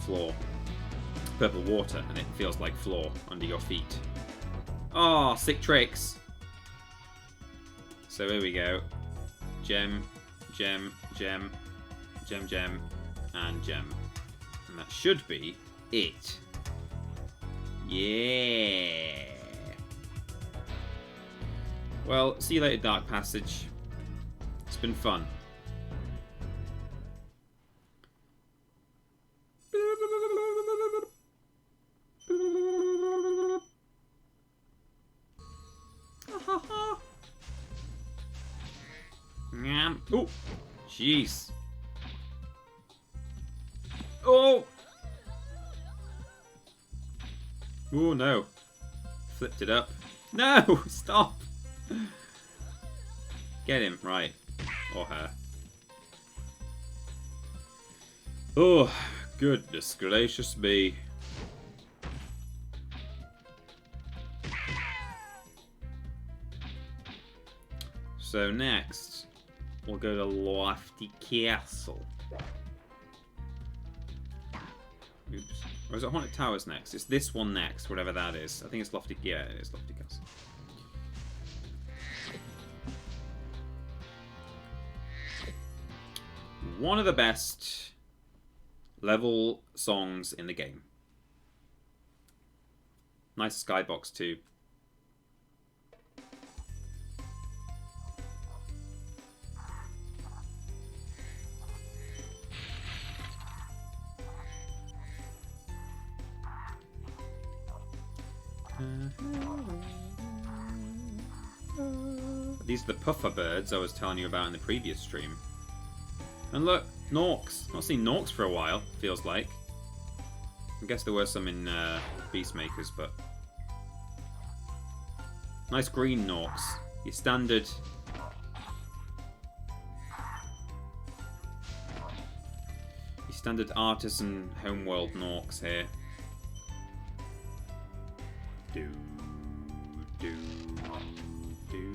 A: water, and it feels like floor under your feet. Oh, sick tricks! So here we go. Gem, gem, gem, gem, gem, and gem. And that should be it. Yeah! Well, see you later, Dark Passage. It's been fun. Oh, jeez. Oh! Oh no. Flipped it up. No! Stop! Get him, right. Or her. Oh, goodness gracious me. So next, we'll go to Lofty Castle. Oops. Or is it Haunted Towers next? It's this one next, whatever that is. I think it's Lofty... Yeah, it is Lofty Castle. One of the best level songs in the game. Nice skybox too. These are the puffer birds I was telling you about in the previous stream. And look, Norks. Not seen Norks for a while, feels like. I guess there were some in Beastmakers, but... Nice green Norks. Your standard... Your standard artisan homeworld Norks here. Do, do, do.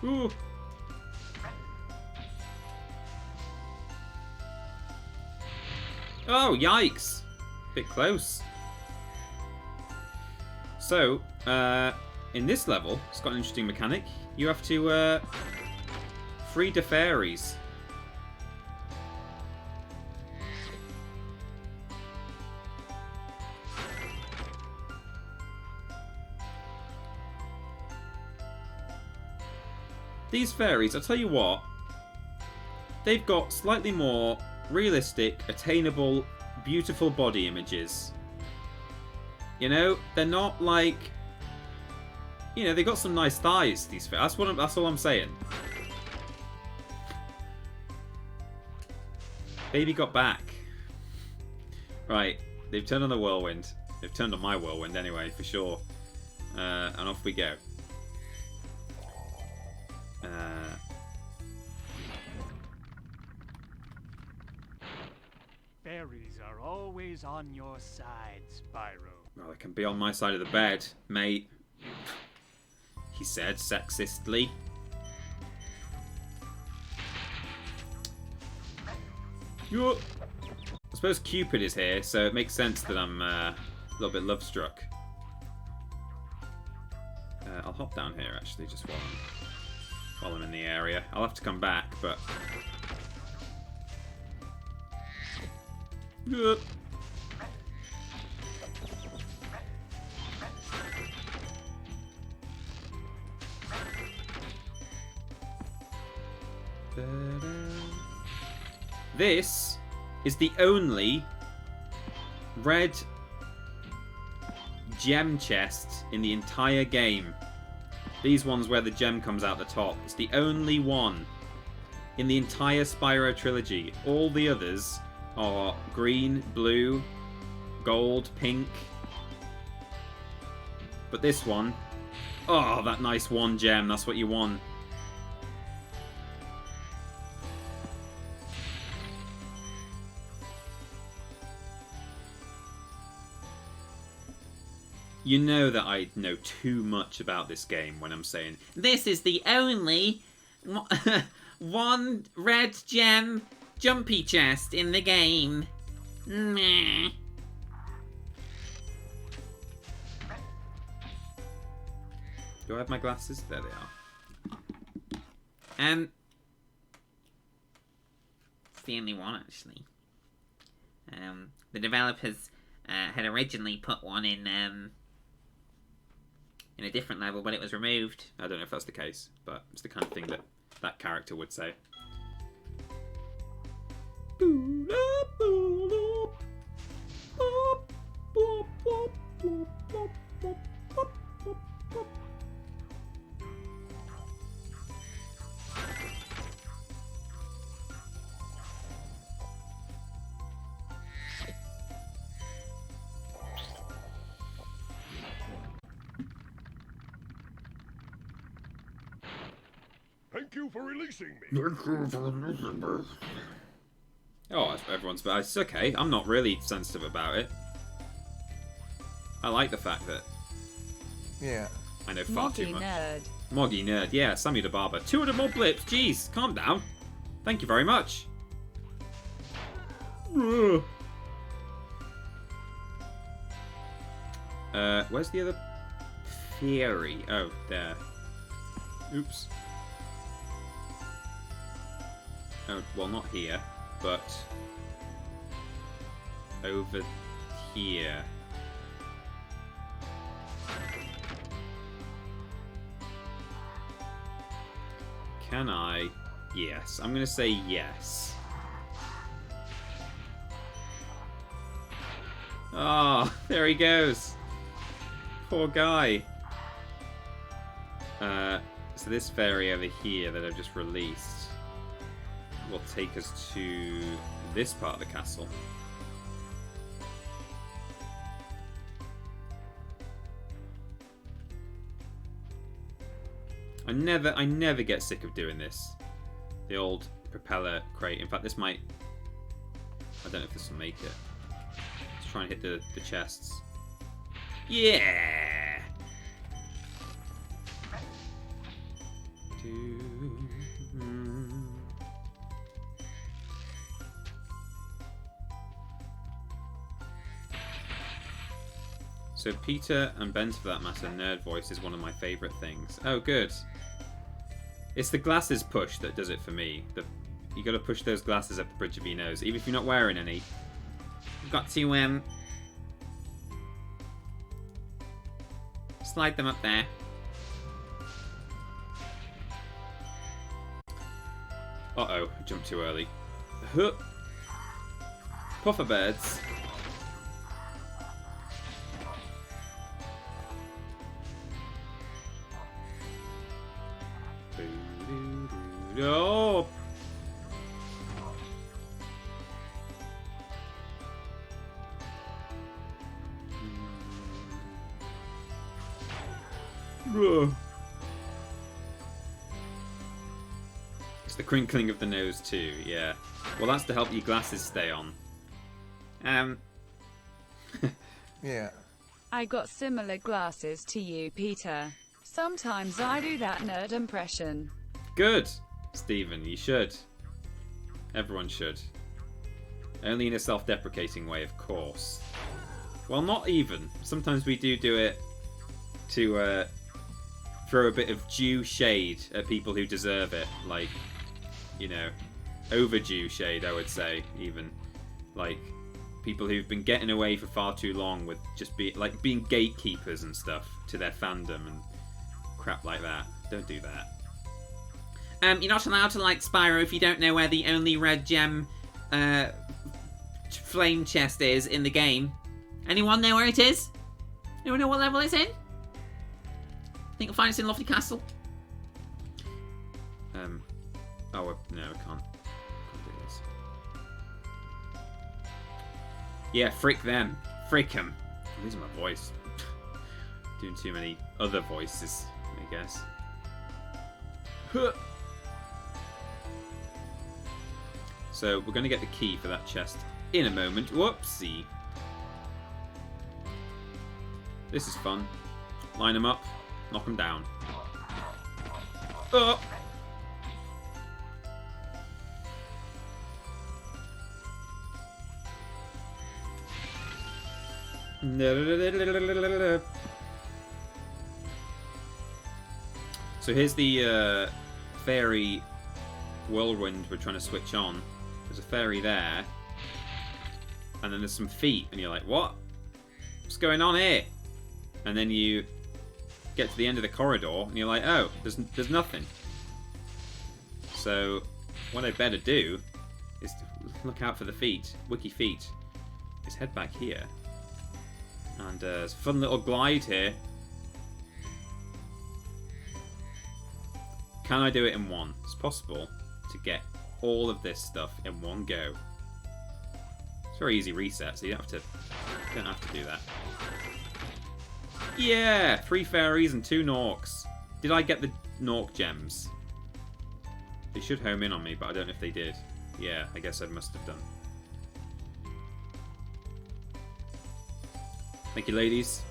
A: Ooh! Oh, yikes! Bit close. So, in this level, it's got an interesting mechanic. You have to free the fairies. These fairies, I'll tell you what, they've got slightly more realistic, attainable, beautiful body images. You know, they're not like... You know, they've got some nice thighs, these fairies. That's all I'm saying. Baby got back. Right, they've turned on the whirlwind. They've turned on my whirlwind anyway, for sure. And off we go.
H: Fairies are always on your side, Spyro.
A: Well, they can be on my side of the bed, mate. He said sexistly. I suppose Cupid is here, so it makes sense that I'm a little bit love-struck. hop down here, actually, just while I'm in the area. I'll have to come back, but... This is the only red gem chest in the entire game. These ones where the gem comes out the top. It's the only one in the entire Spyro trilogy. All the others are green, blue, gold, pink. But this one, oh, that nice one gem, that's what you want. You know that I know too much about this game when I'm saying, this is the only one red gem jumpy chest in the game. Meh. Do I have my glasses? There they are. It's the only one, actually. The developers had originally put one in a different level, but it was removed. I don't know if that's the case, but it's the kind of thing that that character would say.
F: Thank you for releasing me.
A: Oh, everyone's bad. It's okay. I'm not really sensitive about it. I like the fact that
C: Yeah.
A: I know far too
B: Moggy
A: much.
B: nerd.
A: Moggy nerd. Yeah, Sammy the Barber. 200 more blips. Jeez, calm down. Thank you very much. Where's the other theory? Oh, there. Oops. Oh, well, not here, but over here. Can I? Yes. I'm going to say yes. Ah, oh, there he goes. Poor guy. So this fairy over here that I've just released will take us to this part of the castle. I never get sick of doing this. The old propeller crate. In fact, this might... I don't know if this will make it. Let's try and hit the chests. Yeah! So Peter and Ben, for that matter, Nerd Voice is one of my favourite things. Oh, good. It's the glasses push that does it for me. You got to push those glasses up the bridge of your nose, even if you're not wearing any. You've got to slide them up there. Uh-oh, I jumped too early. Huh. Puffer birds. No. It's the crinkling of the nose too, yeah. Well, that's to help your glasses stay on.
C: Yeah.
B: I got similar glasses to you, Peter. Sometimes I do that nerd impression.
A: Good, Stephen, you should. Everyone should. Only in a self-deprecating way, of course. Well, not even. Sometimes we do it to throw a bit of due shade at people who deserve it. Like, you know, overdue shade, I would say, even. Like, people who've been getting away for far too long with just being gatekeepers and stuff to their fandom and crap like that. Don't do that. You're not allowed to like Spyro if you don't know where the only red gem flame chest is in the game. Anyone know where it is? Anyone know what level it's in? Think you'll find it in Lofty Castle? Oh, no, I can't do this. Yeah, frick them. Frick 'em. I'm losing my voice. Doing too many other voices, I guess. So, we're going to get the key for that chest in a moment. Whoopsie. This is fun. Line them up. Knock them down. Oh! So here's the fairy whirlwind we're trying to switch on. There's a fairy there. And then there's some feet. And you're like, what? What's going on here? And then you get to the end of the corridor. And you're like, oh, there's nothing. So what I better do is to look out for the feet. Wiki feet. Is head back here. And there's a fun little glide here. Can I do it in one? It's possible to get all of this stuff in one go. It's a very easy reset, so you don't have to do that. Yeah! 3 fairies and 2 Norks. Did I get the Nork gems? They should home in on me, but I don't know if they did. Yeah, I guess I must have done. Thank you, ladies.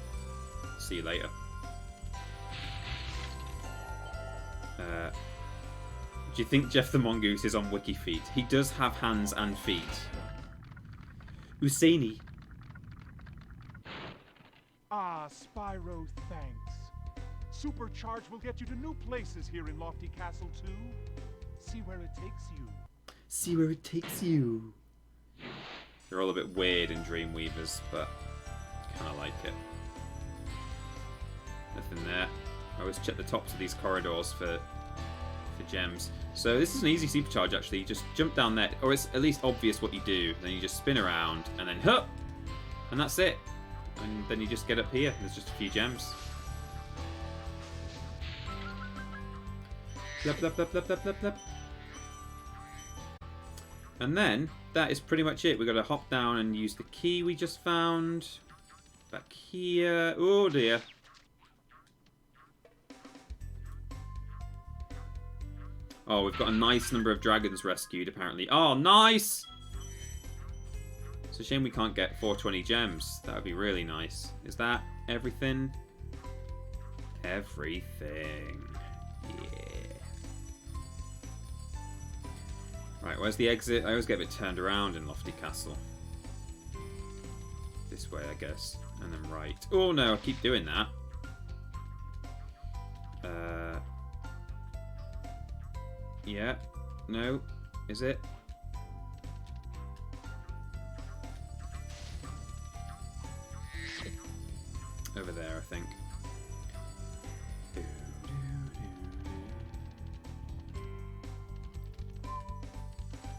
A: See you later. Do you think Jeff the Mongoose is on Wiki Feet? He does have hands and feet. Usaini.
H: Ah, Spyro, thanks. Supercharge will get you to new places here in Lofty Castle, too. See where it takes you.
A: See where it takes you. They're all a bit weird in Dreamweavers, but kind of like it. Nothing there. I always check the tops of these corridors for gems. So this is an easy supercharge actually. You just jump down there, or it's at least obvious what you do. Then you just spin around and then hup, and that's it. And then you just get up here. There's just a few gems. Blep, blep, blep, blep, blep, blep, blep. And then that is pretty much it. We've got to hop down and use the key we just found. Back here. Oh dear. Oh, we've got a nice number of dragons rescued, apparently. Oh, nice! It's a shame we can't get 420 gems. That would be really nice. Is that everything? Everything. Yeah. Right, where's the exit? I always get a bit turned around in Lofty Castle. This way, I guess. And then right. Oh, no, I keep doing that. Yeah. No. Is it? Over there, I think.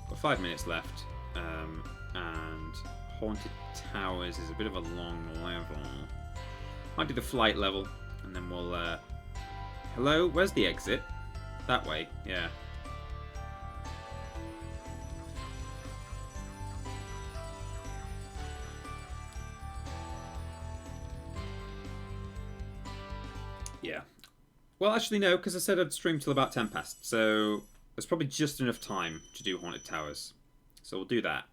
A: Got 5 minutes left. And Haunted Towers is a bit of a long level. Might do the flight level, and then we'll... Hello? Where's the exit? That way, yeah. Yeah. Well, actually, no, because I said I'd stream till about 10 past, so there's probably just enough time to do Haunted Towers. So we'll do that.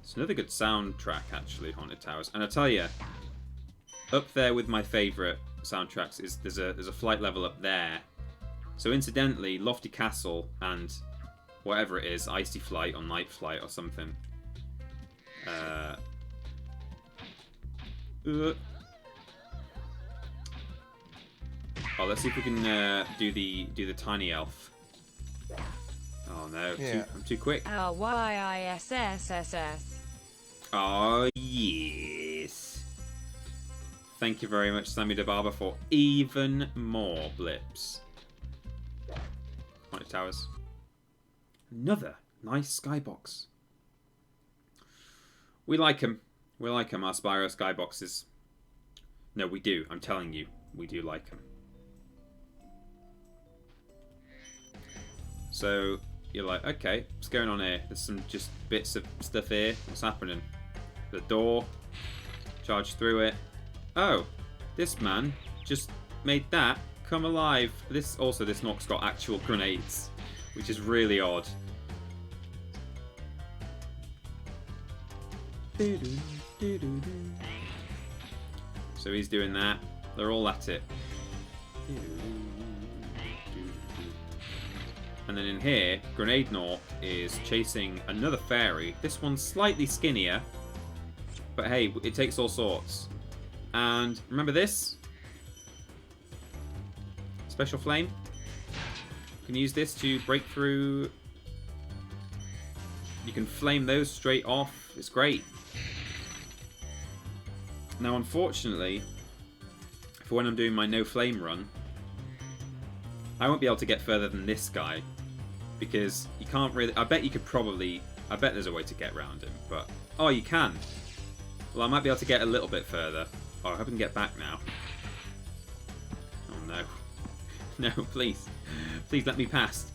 A: It's another good soundtrack, actually, Haunted Towers. And I tell you, up there with my favourite soundtracks is there's a flight level up there. So incidentally, Lofty Castle and whatever it is, Icy Flight or Night Flight or something. Oh, let's see if we can do the tiny elf. Oh no,
C: Yeah.
A: I'm too quick.
B: RYISSSS.
A: Oh yes. Thank you very much, Sammy the Barber, for even more blips. Point towers. Another nice skybox. We like them. We like them, our Spyro skyboxes. No, we do. I'm telling you, we do like them. So you're like, okay, what's going on here? There's some just bits of stuff here. What's happening? The door. Charge through it. Oh, this man just made that come alive. This Nock's got actual grenades, which is really odd. So he's doing that. They're all at it. And then in here, Grenade Knock is chasing another fairy. This one's slightly skinnier, but hey, it takes all sorts. And remember this? Special Flame. You can use this to break through. You can flame those straight off. It's great. Now, unfortunately, for when I'm doing my no flame run, I won't be able to get further than this guy, because you can't really... I bet you could probably... I bet there's a way to get around him, but... Oh, you can! Well, I might be able to get a little bit further. Oh, I hope I can get back now. Oh, no. No, please. Please let me pass.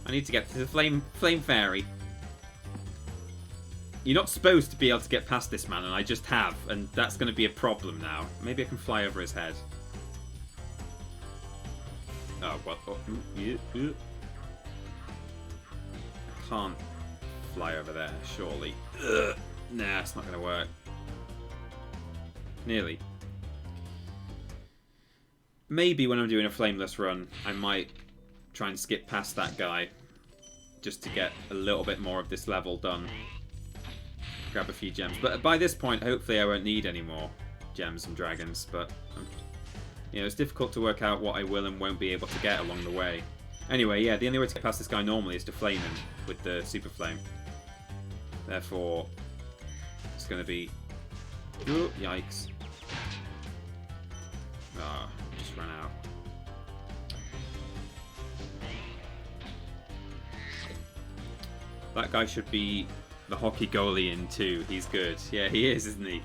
A: I need to get to the Flame Fairy. You're not supposed to be able to get past this man, and I just have, and that's going to be a problem now. Maybe I can fly over his head. Oh, what? Oh, yeah. I can't fly over there, surely. Ugh. Nah, it's not going to work. Nearly. Maybe when I'm doing a flameless run, I might try and skip past that guy, just to get a little bit more of this level done. Grab a few gems. But by this point, hopefully I won't need any more gems and dragons, but... you know, it's difficult to work out what I will and won't be able to get along the way. Anyway, yeah, the only way to get past this guy normally is to flame him with the super flame. Therefore, it's going to be... Ooh, yikes. Ah, just ran out. That guy should be the hockey goalie in too. He's good. Yeah, he is, isn't he?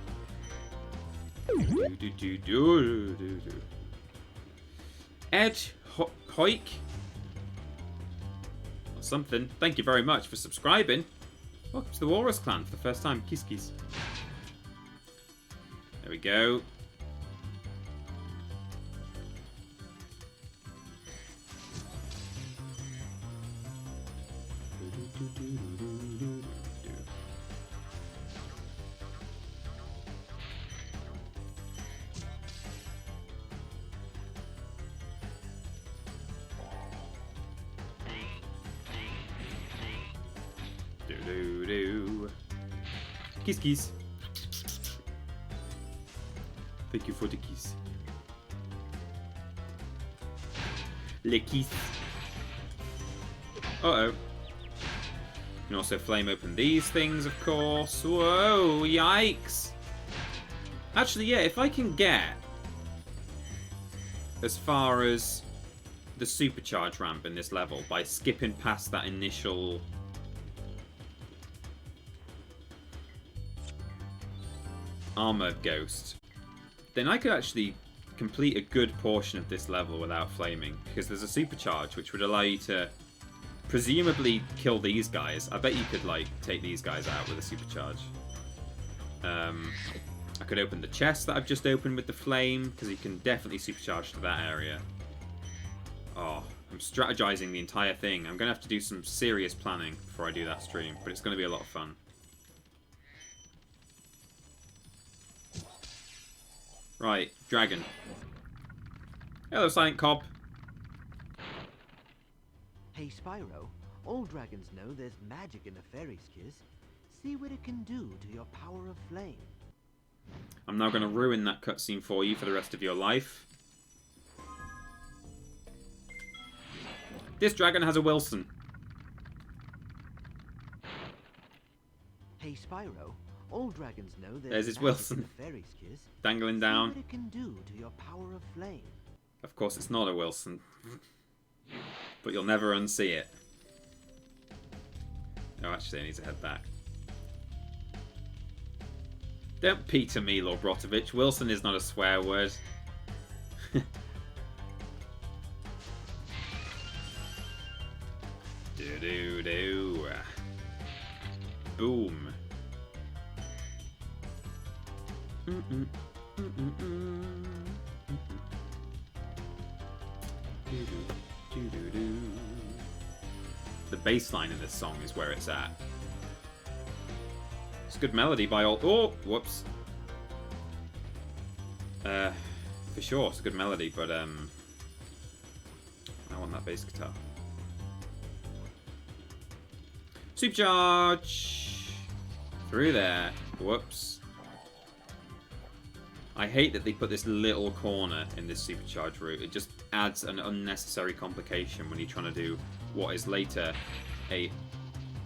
A: Ed Hoik or something. Thank you very much for subscribing. Welcome to the Walrus Clan for the first time. Kiss kiss. There we go. Kiss kiss. Thank you for the kiss. Le kiss. Uh-oh. You can also flame open these things, of course. Whoa, yikes. Actually, yeah, if I can get as far as the supercharge ramp in this level by skipping past that initial... armor ghost, then I could actually complete a good portion of this level without flaming, because there's a supercharge which would allow you to presumably kill these guys. I bet you could like take these guys out with a supercharge. I could open the chest that I've just opened with the flame, because you can definitely supercharge to that area. Oh, I'm strategizing the entire thing. I'm gonna have to do some serious planning before I do that stream, but it's gonna be a lot of fun. Right, dragon. Hello, Silent Cobb.
D: Hey, Spyro. All dragons know there's magic in a fairy's kiss. See what it can do to your power of flame.
A: I'm now going to ruin that cutscene for you for the rest of your life. This dragon has a Wilson.
D: Hey, Spyro. All dragons know that
A: There's his Wilson.
D: Fairy's kiss.
A: Dangling
D: See
A: down.
D: what it can do to your power of flame.
A: Of course, it's not a Wilson. But you'll never unsee it. Oh, actually, I need to head back. Don't Peter me, Lord Brotovich. Wilson is not a swear word. Do-do-do. Boom. Mm-mm. Mm-mm-mm. The bass line in this song is where it's at. It's a good melody by all... Oh! Whoops. For sure, it's a good melody, but I want that bass guitar. Supercharge! Through there. Whoops. I hate that they put this little corner in this supercharge route. It just adds an unnecessary complication when you're trying to do what is later a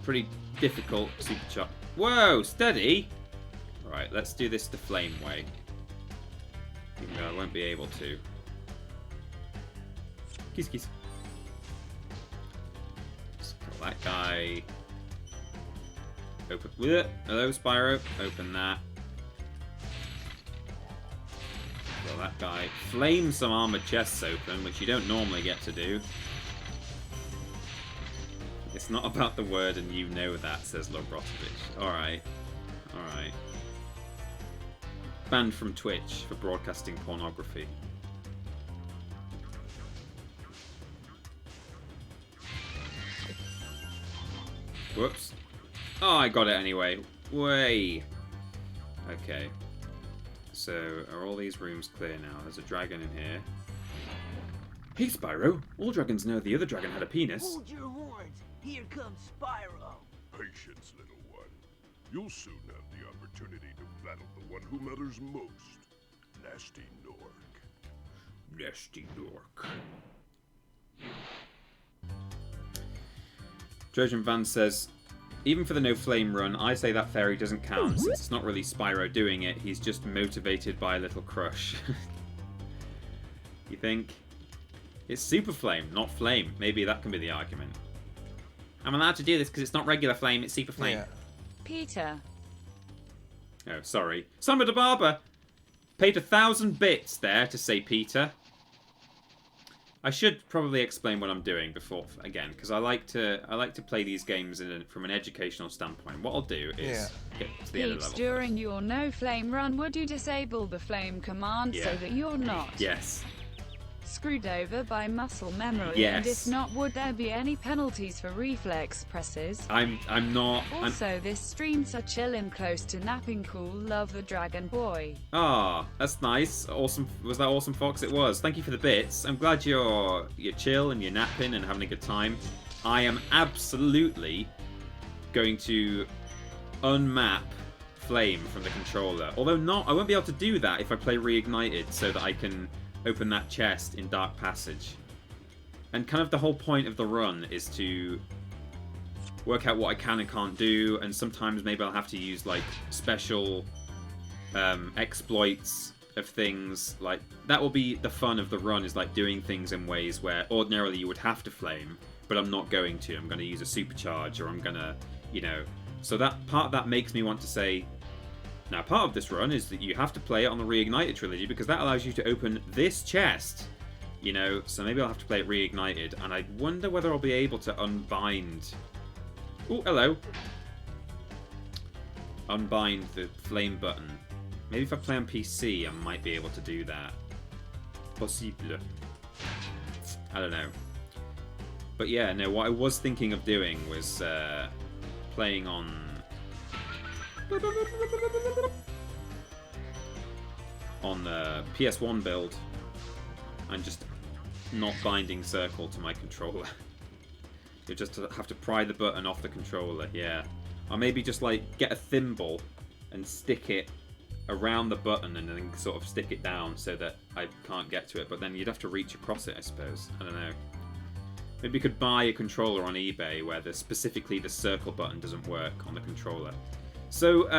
A: pretty difficult supercharge. Whoa, steady! Right, let's do this the flame way. Even though I won't be able to. Kiss, kiss. Let's kill that guy. Open. Hello, Spyro. Open that. Kill that guy. Flame some armored chests open, which you don't normally get to do. It's not about the word, and you know that, says Lord Brotovich. Alright. Alright. Banned from Twitch for broadcasting pornography. Whoops. Oh, I got it anyway. Way. Okay. So, are all these rooms clear now? There's a dragon in here. Hey, Spyro. All dragons know the other dragon had a penis.
E: Hold your horns. Here comes Spyro.
F: Patience, little one. You'll soon have the opportunity to battle the one who matters most. Nasty Nork.
A: Nasty Nork. Trojan Van says, even for the no flame run, I say that fairy doesn't count, since it's not really Spyro doing it, he's just motivated by a little crush. You think? It's super flame, not flame. Maybe that can be the argument. I'm allowed to do this because it's not regular flame, it's super flame.
C: Yeah.
B: Peter.
A: Oh, sorry. Summer the Barber! Paid 1,000 bits there to say Peter. I should probably explain what I'm doing before, again, because I like to play these games from an educational standpoint. What I'll do is get to the end of the
B: Peeps,
A: level.
B: during your no flame run, would you disable the flame command so that you're not
A: Yes.
B: screwed over by muscle memory?
A: Yes.
B: And if not, would there be any penalties for reflex presses?
A: I'm not.
B: Also, this stream's so chillin' close to napping cool. Love the Dragon Boy.
A: Ah, that's nice. Awesome. Was that Awesome Fox? It was. Thank you for the bits. I'm glad you're chill and you're napping and having a good time. I am absolutely going to unmap flame from the controller. Although I won't be able to do that if I play Reignited, so that I can open that chest in Dark Passage. And kind of the whole point of the run is to work out what I can and can't do, and sometimes maybe I'll have to use like special exploits of things. Like, that will be the fun of the run, is like doing things in ways where ordinarily you would have to flame, but I'm not going to. I'm going to use a supercharge, or I'm going to, so that part of that makes me want to say, now, part of this run is that you have to play it on the Reignited trilogy, because that allows you to open this chest, so maybe I'll have to play it Reignited, and I wonder whether I'll be able to unbind... Oh, hello. Unbind the flame button. Maybe if I play on PC, I might be able to do that. Possible. I don't know. But yeah, no, what I was thinking of doing was playing on the PS1 build and just not binding circle to my controller. You just have to pry the button off the controller, yeah. Or maybe just like get a thimble and stick it around the button and then sort of stick it down so that I can't get to it, but then you'd have to reach across it, I suppose. I don't know. Maybe you could buy a controller on eBay where specifically the circle button doesn't work on the controller. So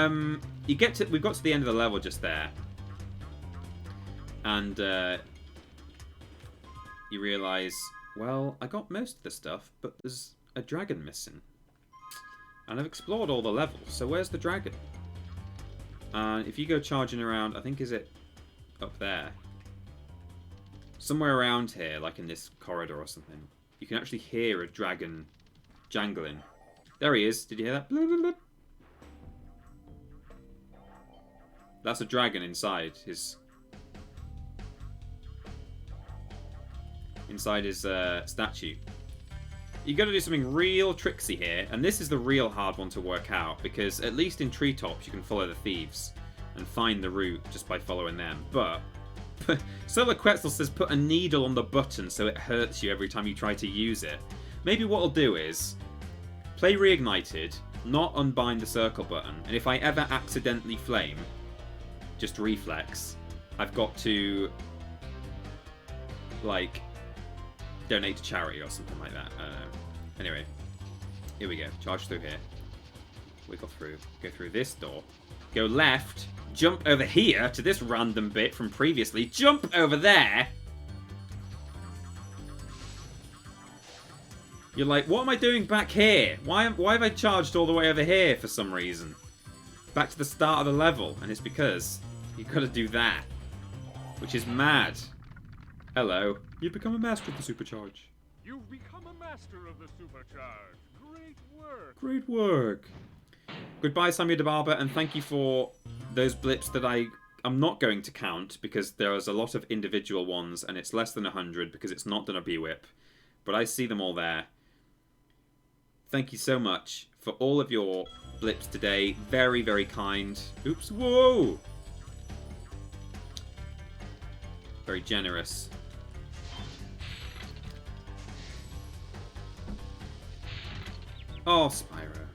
A: we've got to the end of the level just there, and you realise, well, I got most of the stuff, but there's a dragon missing, and I've explored all the levels. So where's the dragon? And if you go charging around, I think is it up there, somewhere around here, like in this corridor or something. You can actually hear a dragon jangling. There he is. Did you hear that? Bloop, bloop, bloop. That's a dragon inside his statue. You got to do something real tricksy here, and this is the real hard one to work out, because at least in treetops you can follow the thieves and find the route just by following them. But Solar Quetzal says put a needle on the button so it hurts you every time you try to use it. Maybe what I'll do is play Reignited, not unbind the circle button, and if I ever accidentally flame, just reflex, I've got to, like, donate to charity or something like that. I don't know. Anyway, here we go. Charge through here. Wiggle through. Go through this door. Go left. Jump over here to this random bit from previously. Jump over there. You're like, what am I doing back here? Why have I charged all the way over here for some reason? Back to the start of the level. And it's because you've got to do that. Which is mad. Hello. You've become a master of the supercharge.
H: You've become a master of the supercharge. Great work.
A: Great work. Goodbye, Samuel de Barber, and thank you for those blips that I'm not going to count, because there's a lot of individual ones, and it's less than 100 because it's not done a B-whip. But I see them all there. Thank you so much for all of your blips today. Very, very kind. Oops, whoa! Very generous. Oh, Spyro.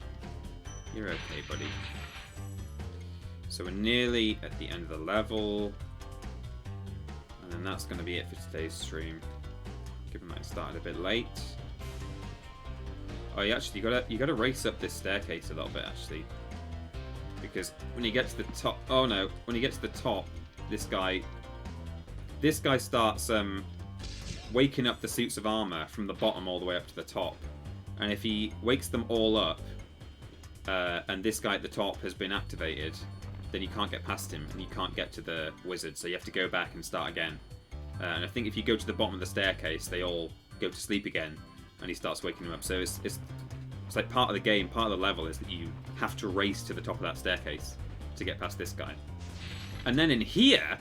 A: You're okay, buddy. So we're nearly at the end of the level. And then that's going to be it for today's stream. Given that it started a bit late. Oh, yeah, actually, you gotta race up this staircase a little bit, actually. Because when you get to the top... Oh, no. When you get to the top, this guy starts waking up the suits of armor from the bottom all the way up to the top. And if he wakes them all up, and this guy at the top has been activated, then you can't get past him, and you can't get to the wizard, so you have to go back and start again. And I think if you go to the bottom of the staircase, they all go to sleep again, and he starts waking them up. So it's like part of the game, part of the level is that you have to race to the top of that staircase to get past this guy. And then in here,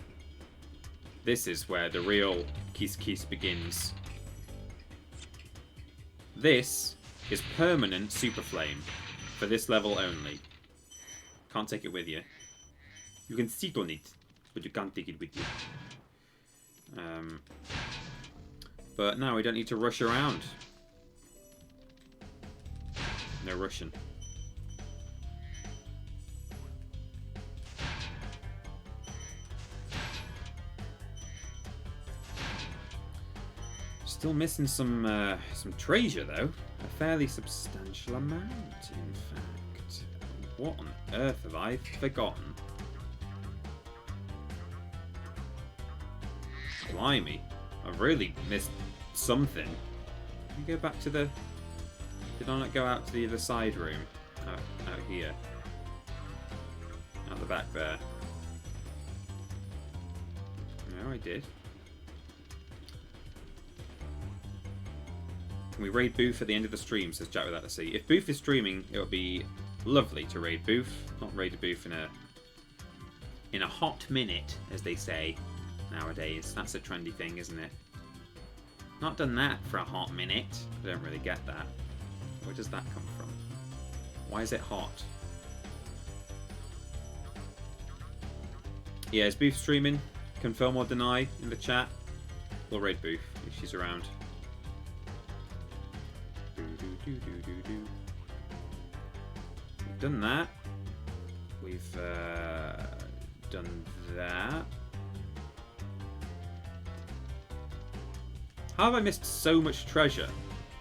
A: this is where the real kiss begins. This is permanent super flame for this level only. Can't take it with you. You can sit on it, but you can't take it with you. But now we don't need to rush around. No rushing. Still missing some treasure though. A fairly substantial amount, in fact. What on earth have I forgotten? Blimey. I've really missed something. Can you go back to the... Did I not go out to the other side room? Out here. Out the back there. No, I did. Can we raid Booth at the end of the stream, says Jack without the sea. If Booth is streaming, it would be lovely to raid Booth. Not raid Booth in a hot minute, as they say nowadays. That's a trendy thing, isn't it? Not done that for a hot minute. I don't really get that. Where does that come from? Why is it hot? Yeah, is Booth streaming? Confirm or deny in the chat. We'll raid Booth if she's around. We've done that. We've done that. How have I missed so much treasure?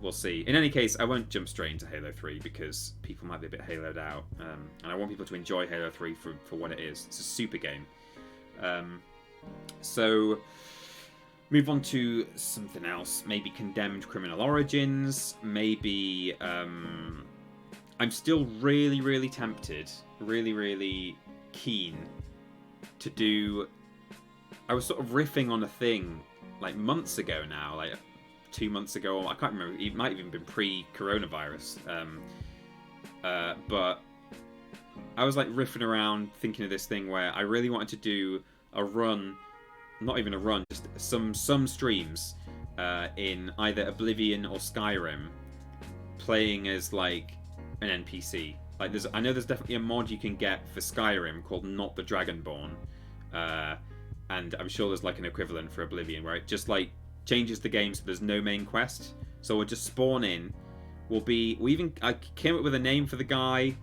A: we'll see. In any case, I won't jump straight into Halo 3 because people might be a bit haloed out, and I want people to enjoy Halo 3 for what it is. It's a super game. So, move on to something else. Maybe Condemned Criminal Origins. Maybe I'm still really, really tempted, really, really keen to do. I was sort of riffing on a thing like months ago now, like 2 months ago. I can't remember. It might have even been pre-coronavirus. But I was like riffing around thinking of this thing where I really wanted to do a run, not even a run, just some streams in either Oblivion or Skyrim, playing as like an NPC. Like I know there's definitely a mod you can get for Skyrim called Not the Dragonborn, and I'm sure there's like an equivalent for Oblivion where it just like changes the game so there's no main quest. So we'll just spawn in. I came up with a name for the guy,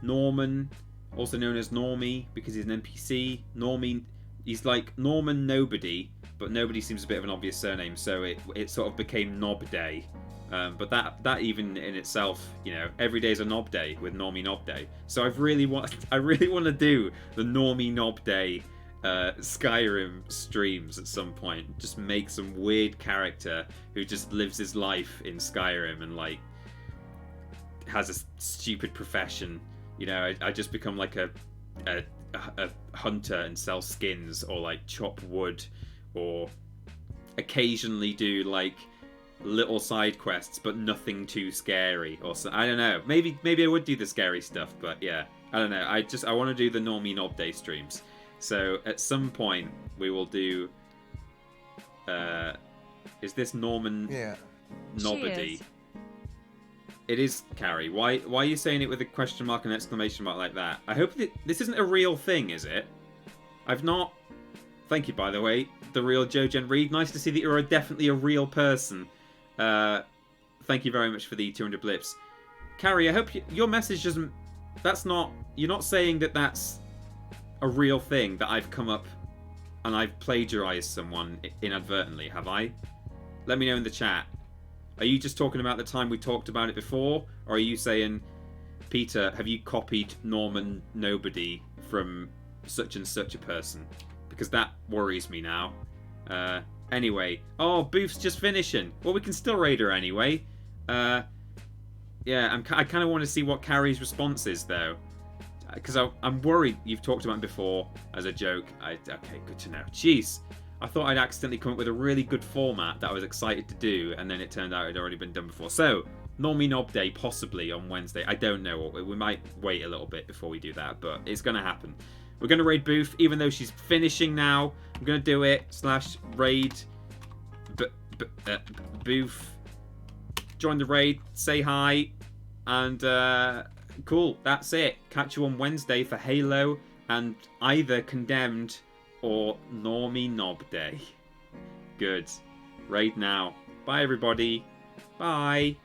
A: Norman, also known as Normie because he's an NPC. Normie, he's like Norman Nobody, but Nobody seems a bit of an obvious surname, so it sort of became Nob Day. But that even in itself, you know, every day is a Nob Day with Normie Nob Day. So I really want to do the Normie Nob Day Skyrim streams at some point. Just make some weird character who just lives his life in Skyrim and like has a stupid profession. You know, I just become like a hunter and sell skins, or like chop wood, or occasionally do like little side quests but nothing too scary, or so. I don't know, maybe I would do the scary stuff, but yeah, I don't know. I want to do the Normie Nob Day streams. So at some point we will do is this Norman Nobody?
B: Cheers.
A: It is, Carrie. Why are you saying it with a question mark and exclamation mark like that? I hope that this isn't a real thing, is it? I've not... Thank you, by the way, the real Joe Gen Reed. Nice to see that you're definitely a real person. Thank you very much for the 200 blips. Carrie, I hope your message doesn't... That's not... You're not saying that that's a real thing, that I've come up and I've plagiarized someone inadvertently, have I? Let me know in the chat. Are you just talking about the time we talked about it before? Or are you saying, Peter, have you copied Norman Nobody from such and such a person? Because that worries me now. Anyway. Oh, Booth's just finishing. Well, we can still raid her anyway. Yeah, I kind of want to see what Carrie's response is, though. Because I'm worried you've talked about it before as a joke. Okay, good to know. Jeez. I thought I'd accidentally come up with a really good format that I was excited to do, and then it turned out it had already been done before. So, Normie Nob Day, possibly on Wednesday. I don't know. We might wait a little bit before we do that, but it's going to happen. We're going to raid Booth, even though she's finishing now. I'm going to do it. /raid Booth. Join the raid. Say hi. And, cool. That's it. Catch you on Wednesday for Halo and either Condemned or Normie Nob Day. Good. Raid now. Bye, everybody. Bye.